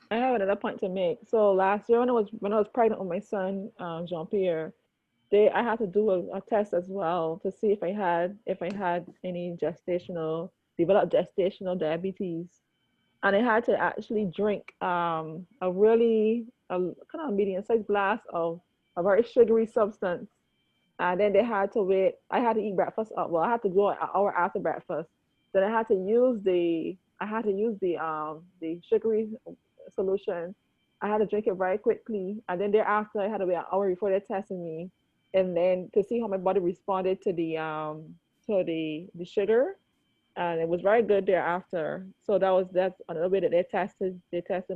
I have another point to make. So last year when I was pregnant with my son, Jean-Pierre, I had to do a test as well to see if I had any developed gestational diabetes. And I had to actually drink a kind of medium-sized glass of a very sugary substance. And then they had to wait. I had to eat breakfast up. Well, I had to go an hour after breakfast. Then I had to use the sugary solution. I had to drink it very quickly, and then thereafter I had to wait an hour before they tested me, and then to see how my body responded to the sugar, and it was very good thereafter. So that's another way that they tested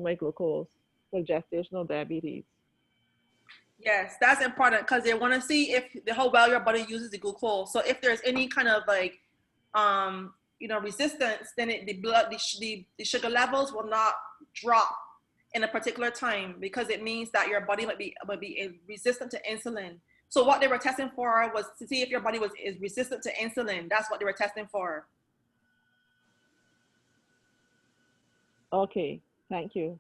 my glucose for gestational diabetes. Yes, that's important because they want to see if how well your body uses the glucose. So if there's any kind of like, resistance, then the sugar levels will not drop in a particular time because it means that your body might be resistant to insulin. So what they were testing for was to see if your body is resistant to insulin. That's what they were testing for. Okay, thank you.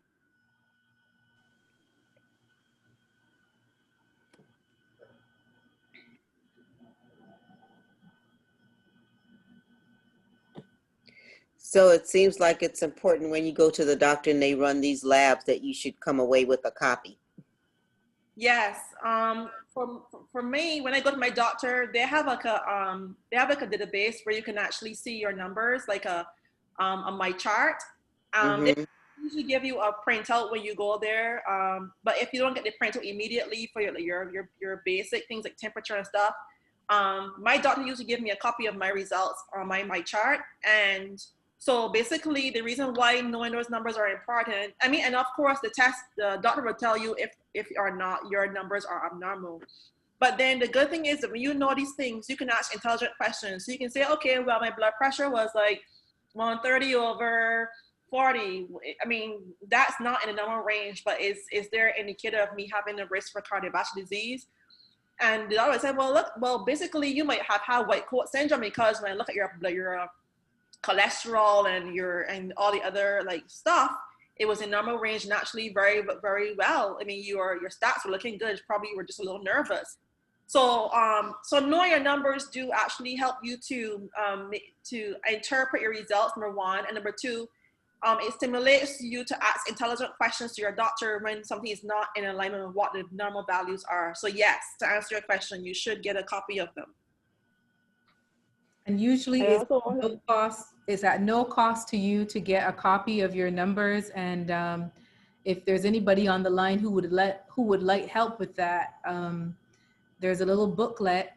So it seems like it's important when you go to the doctor and they run these labs that you should come away with a copy. Yes. For me, when I go to my doctor, they have like a database where you can actually see your numbers, like on my chart. They usually give you a printout when you go there. But if you don't get the printout immediately for your basic things like temperature and stuff, my doctor usually give me a copy of my results on my chart. And so basically the reason why knowing those numbers are important, I mean, and of course the doctor will tell you if or not your numbers are abnormal. But then the good thing is that when you know these things, you can ask intelligent questions. So you can say, okay, well, my blood pressure was like 130/40. I mean, that's not in the normal range, but is there an indicator of me having a risk for cardiovascular disease? And the doctor said, basically you might have had white coat syndrome because when I look at your cholesterol and all the other like stuff, it was in normal range and actually very, very well. I mean, your stats were looking good. Probably you were just a little nervous. So knowing your numbers do actually help you to interpret your results, number one, and number two, it stimulates you to ask intelligent questions to your doctor when something is not in alignment with what the normal values are. So yes, to answer your question, you should get a copy of them. And usually it's at no cost to you to get a copy of your numbers. And if there's anybody on the line who would like help with that, there's a little booklet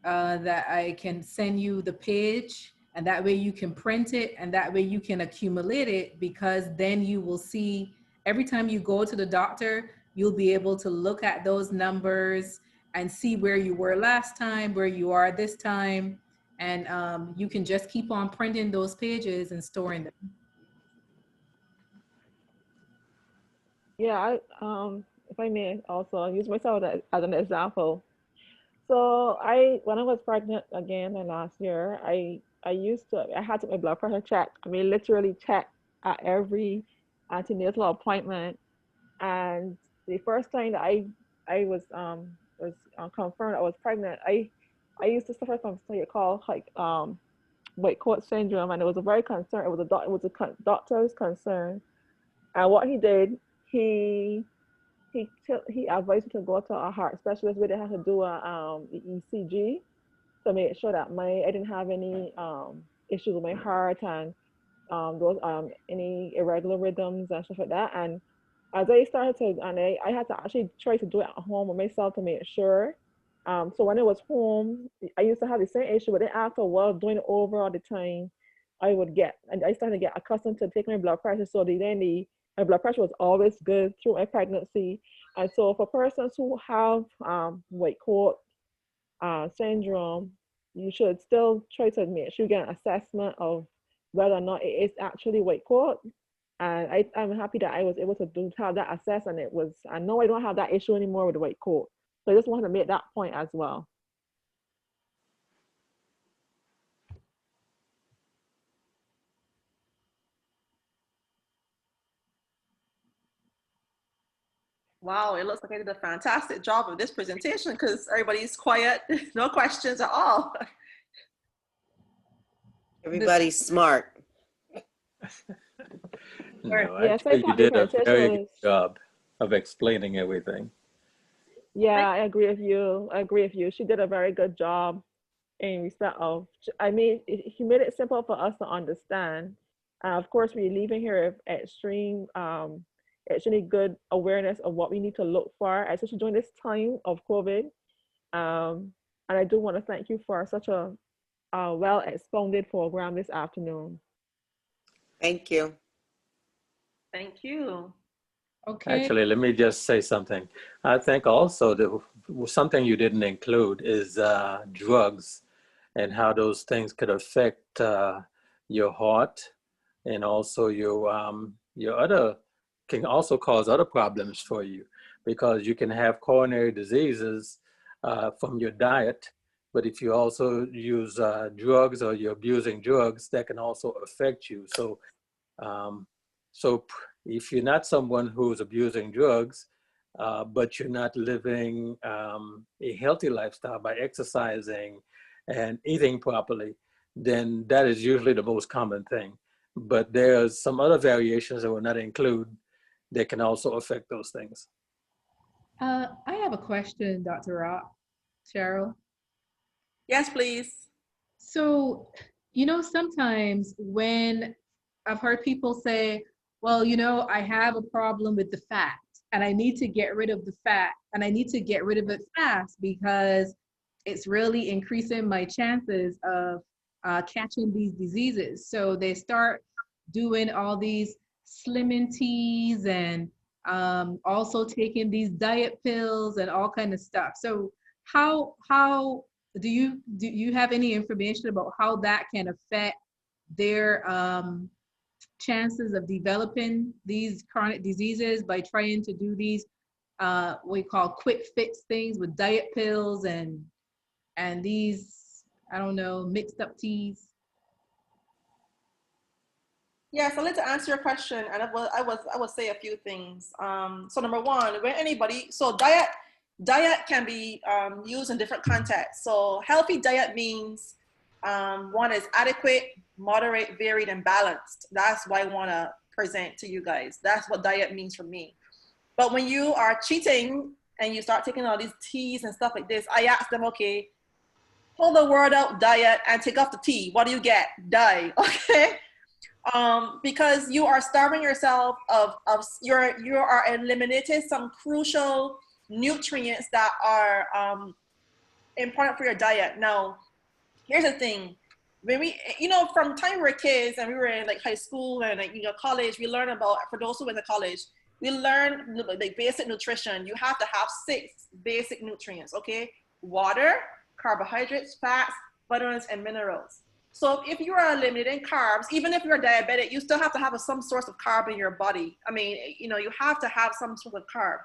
that I can send you the page, and that way you can print it, and that way you can accumulate it, because then you will see every time you go to the doctor, you'll be able to look at those numbers and see where you were last time, where you are this time. And you can just keep on printing those pages and storing them. Yeah, if I may also use myself as an example. So when I was pregnant again last year, I had to my blood pressure checked. I mean, literally checked at every antenatal appointment. And the first time that I was confirmed I was pregnant, I used to suffer from something called like white coat syndrome, and it was a very concern. It was a doctor's concern. And what he did, he advised me to go to a heart specialist where they had to do the ECG to make sure that I didn't have any issues with my heart and those any irregular rhythms and stuff like that. And as I started to, and I had to actually try to do it at home with myself to make sure. So when I was home, I used to have the same issue, but then after a while, doing it over all the time, I started to get accustomed to taking my blood pressure. So my blood pressure was always good through my pregnancy. And so for persons who have white coat syndrome, you should still try to make sure you get an assessment of whether or not it is actually white coat. And I'm happy that I was able to have that assessed, and I know I don't have that issue anymore with the white coat. So I just wanted to make that point as well. Wow, it looks like I did a fantastic job of this presentation because everybody's quiet, no questions at all. Everybody's smart. No, Yes, actually, you did a very good presentation job of explaining everything. Yeah, I agree with you. I agree with you. She did a very good job in respect of, I mean, he made it simple for us to understand. Of course, we're leaving here with extremely good awareness of what we need to look for, especially during this time of COVID. Um, and I do want to thank you for such a well expounded program this afternoon. Thank you. Thank you. Okay. Actually, let me just say something. I think also that something you didn't include is drugs and how those things could affect your heart, and also your other, can also cause other problems for you, because you can have coronary diseases from your diet, but if you also use drugs or you're abusing drugs, that can also affect you. Um, so if you're not someone who's abusing drugs, but you're not living a healthy lifestyle by exercising and eating properly, then that is usually the most common thing. But there's some other variations that will not include that can also affect those things. I have a question, Dr. Rock, Cheryl. Yes, please. So, sometimes when I've heard people say, well, I have a problem with the fat and I need to get rid of the fat and I need to get rid of it fast because it's really increasing my chances of catching these diseases. So they start doing all these slimming teas and also taking these diet pills and all kind of stuff. So how do you have any information about how that can affect their chances of developing these chronic diseases by trying to do these what we call quick fix things with diet pills and these, I don't know, mixed up teas? Yeah, so let's answer your question, and I will say a few things. So number one, when anybody, so diet can be used in different contexts. So healthy diet means one is adequate, moderate, varied, and balanced. That's what I want to present to you guys. That's what diet means for me. But when you are cheating and you start taking all these teas and stuff like this, I ask them, okay, pull the word out diet and take off the tea. What do you get? Die. Okay. Because you are starving yourself of you are eliminating some crucial nutrients that are important for your diet. Now, here's the thing: when we, from time we were kids and we were in like high school and like college, we learn about, for those who went to college, we learn like basic nutrition. You have to have 6 basic nutrients. Okay, water, carbohydrates, fats, vitamins, and minerals. So if you are limiting carbs, even if you're diabetic, you still have to have some source of carb in your body. I mean, you have to have some sort of carb.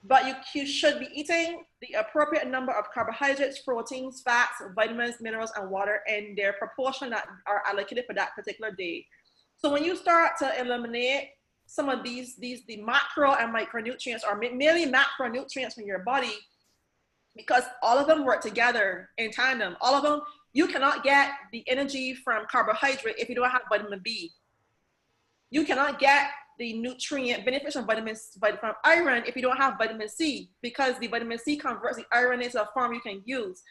But you should be eating the appropriate number of carbohydrates, proteins, fats, vitamins, minerals, and water in their proportion that are allocated for that particular day. So when you start to eliminate some of the macro and micronutrients, or merely macronutrients from your body, because all of them work together in tandem. All of them, you cannot get the energy from carbohydrate if you don't have vitamin B. You cannot get the nutrient benefits from from iron if you don't have vitamin C, because the vitamin C converts the iron into a form you can use.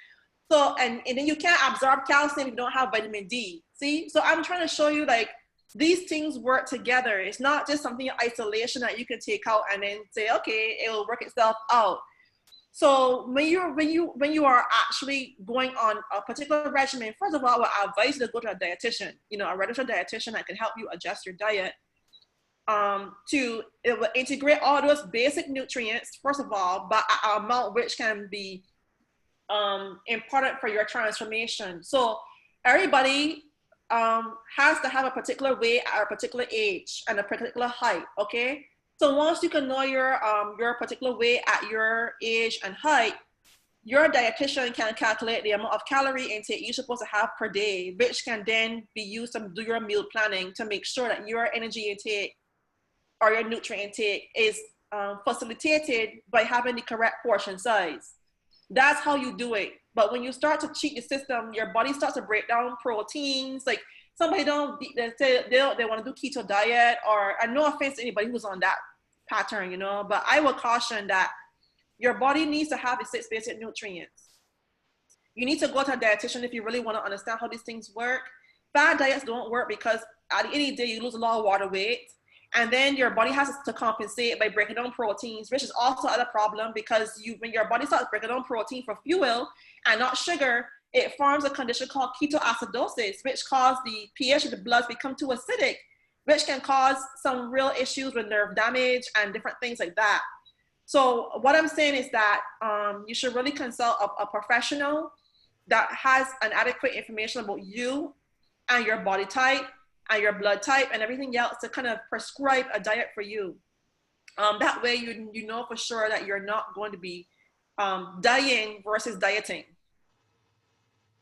So, and then you can't absorb calcium if you don't have vitamin D. See? So I'm trying to show you, like, these things work together. It's not just something in isolation that you can take out and then say, okay, it will work itself out. So when you are actually going on a particular regimen, first of all, I advise you to go to a dietitian, a registered dietitian that can help you adjust your diet. It will integrate all those basic nutrients, first of all, but an amount which can be important for your transformation. So everybody has to have a particular weight at a particular age and a particular height, okay? So once you can know your particular weight at your age and height, your dietitian can calculate the amount of calorie intake you're supposed to have per day, which can then be used to do your meal planning to make sure that your energy intake or your nutrient intake is facilitated by having the correct portion size. That's how you do it. But when you start to cheat the system, your body starts to break down proteins. Like, somebody they say they want to do keto diet, or, and no offense to anybody who's on that pattern, but I will caution that your body needs to have the 6 basic nutrients. You need to go to a dietitian if you really want to understand how these things work. Fad diets don't work because at the end of the day, you lose a lot of water weight. And then your body has to compensate by breaking down proteins, which is also another problem because when your body starts breaking down protein for fuel and not sugar, it forms a condition called ketoacidosis, which causes the pH of the blood to become too acidic, which can cause some real issues with nerve damage and different things like that. So what I'm saying is that you should really consult a professional that has an adequate information about you and your body type and your blood type and everything else to kind of prescribe a diet for you. That way you know for sure that you're not going to be dying versus dieting.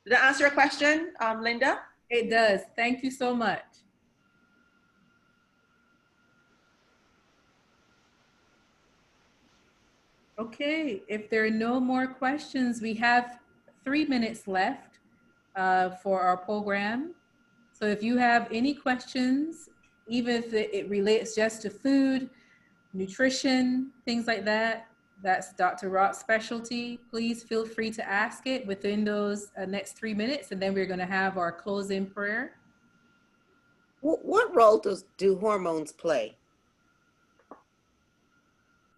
Did that answer your question, Linda? It does. Thank you so much. Okay, if there are no more questions, we have 3 minutes left for our program. So if you have any questions, even if it relates just to food, nutrition, things like that, that's Dr. Rock's specialty. Please feel free to ask it within those next 3 minutes, and then we're going to have our closing prayer. What role do hormones play?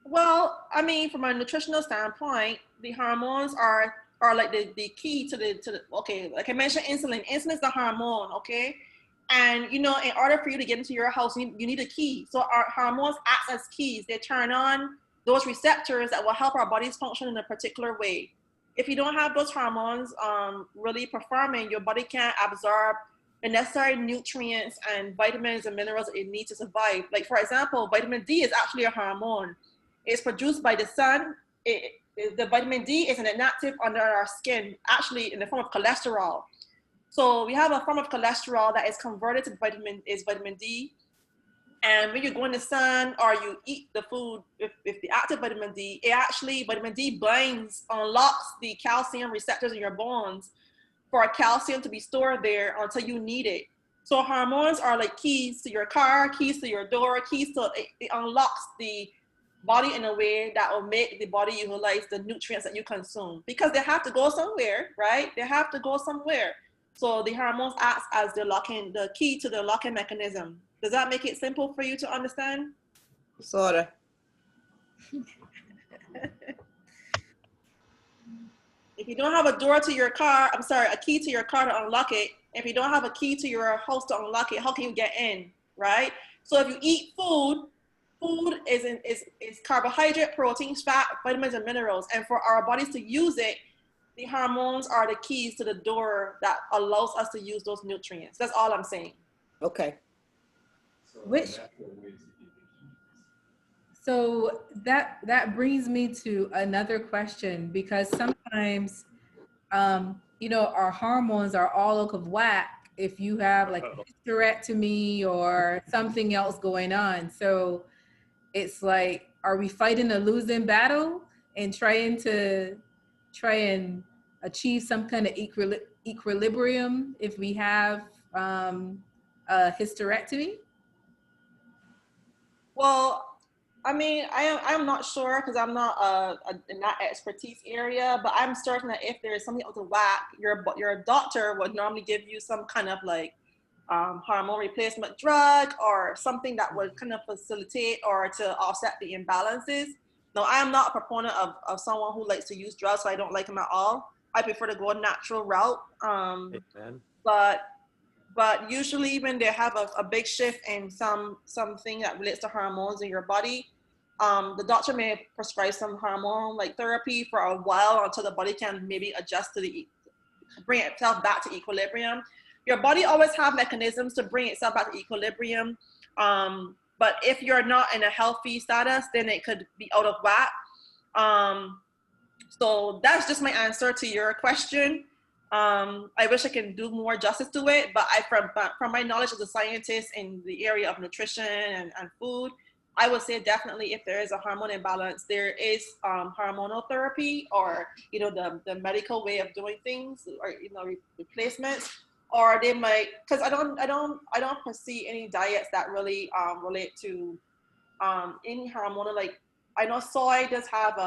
Well, I mean, from a nutritional standpoint, the hormones are like the key to the okay, like I mentioned, insulin. Insulin is the hormone, okay? And you know, in order for you to get into your house, you need a key. So our hormones act as keys. They turn on those receptors that will help our bodies function in a particular way. If you don't have those hormones really performing, your body can't absorb the necessary nutrients and vitamins and minerals that it needs to survive. Like for example, vitamin D is actually a hormone. It's produced by the sun. The vitamin D is an inactive under our skin, actually in the form of cholesterol. So we have a form of cholesterol that is converted to vitamin D. And when you go in the sun or you eat the food with the active vitamin D, vitamin D unlocks the calcium receptors in your bones for calcium to be stored there until you need it. So hormones are like keys to your car, keys to your door, it unlocks the body in a way that will make the body utilize the nutrients that you consume because they have to go somewhere, right? They have to go somewhere. So the hormones act as the key to the locking mechanism. Does that make it simple for you to understand? Sorta. If you don't have a key to your car to unlock it, if you don't have a key to your house to unlock it, how can you get in, right? So if you eat food is carbohydrate, proteins, fat, vitamins, and minerals. And for our bodies to use it, the hormones are the keys to the door that allows us to use those nutrients. That's all I'm saying. Okay. So that brings me to another question, because sometimes, you know, our hormones are all out of whack if you have like a hysterectomy or something else going on. So it's like, are we fighting a losing battle and try and achieve some kind of equilibrium if we have a hysterectomy? Well, I mean, I'm not sure because I'm not in that expertise area, but I'm certain that if there is something out of whack, your doctor would normally give you some kind of like hormone replacement drug or something that would kind of facilitate or to offset the imbalances. Now, I am not a proponent of someone who likes to use drugs, so I don't like them at all. I prefer to go a natural route. But usually when they have a big shift in something that relates to hormones in your body, the doctor may prescribe some hormone like therapy for a while until the body can maybe adjust to bring itself back to equilibrium. Your body always have mechanisms to bring itself back to equilibrium. But if you're not in a healthy status, then it could be out of whack. So that's just my answer to your question. I wish I can do more justice to it, but from my knowledge as a scientist in the area of nutrition and food, I would say definitely if there is a hormone imbalance, there is hormonal therapy or, you know, the medical way of doing things or, you know, replacements, or they might, because I don't foresee any diets that really relate to any hormonal, like I know soy does have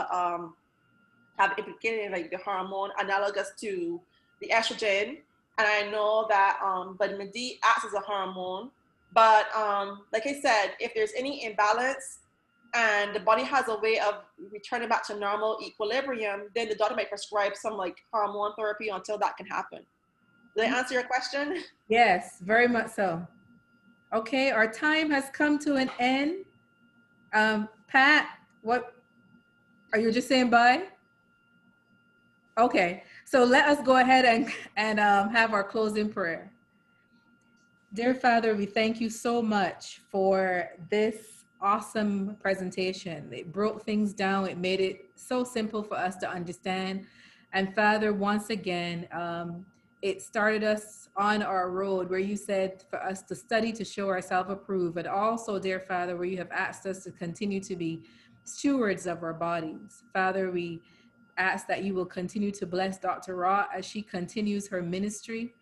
have implicated like the hormone analogous to the estrogen. And I know that vitamin D acts as a hormone. But like I said, if there's any imbalance and the body has a way of returning back to normal equilibrium, then the doctor might prescribe some like hormone therapy until that can happen. Did I answer your question? Yes, very much so. Okay, our time has come to an end. Pat, what are you just saying bye? Okay, so let us go ahead and have our closing prayer. Dear Father, we thank you so much for this awesome presentation. It broke things down. It made it so simple for us to understand. And Father, once again, it started us on our road where you said for us to study to show ourselves approved, but also, dear Father, where you have asked us to continue to be stewards of our bodies. Father, we ask that you will continue to bless Dr. Rock as she continues her ministry.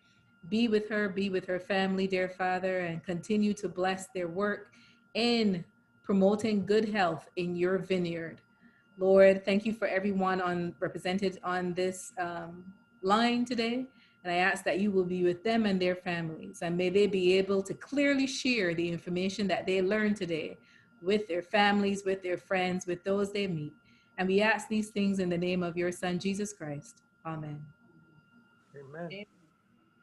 Be with her family, dear Father, and continue to bless their work in promoting good health in your vineyard. Lord, thank you for everyone represented on this line today. And I ask that you will be with them and their families, and may they be able to clearly share the information that they learned today with their families, with their friends, with those they meet. And we ask these things in the name of your Son, Jesus Christ. Amen. Amen.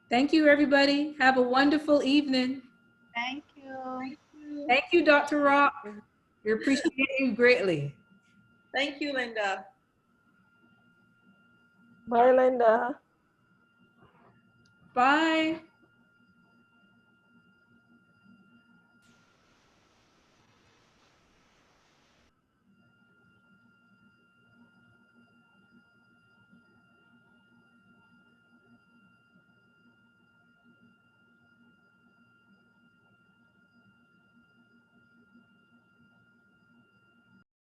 Thank you, everybody. Have a wonderful evening. Thank you. Thank you, Dr. Rock. We appreciate you greatly. Thank you, Linda. Bye, Linda. Bye.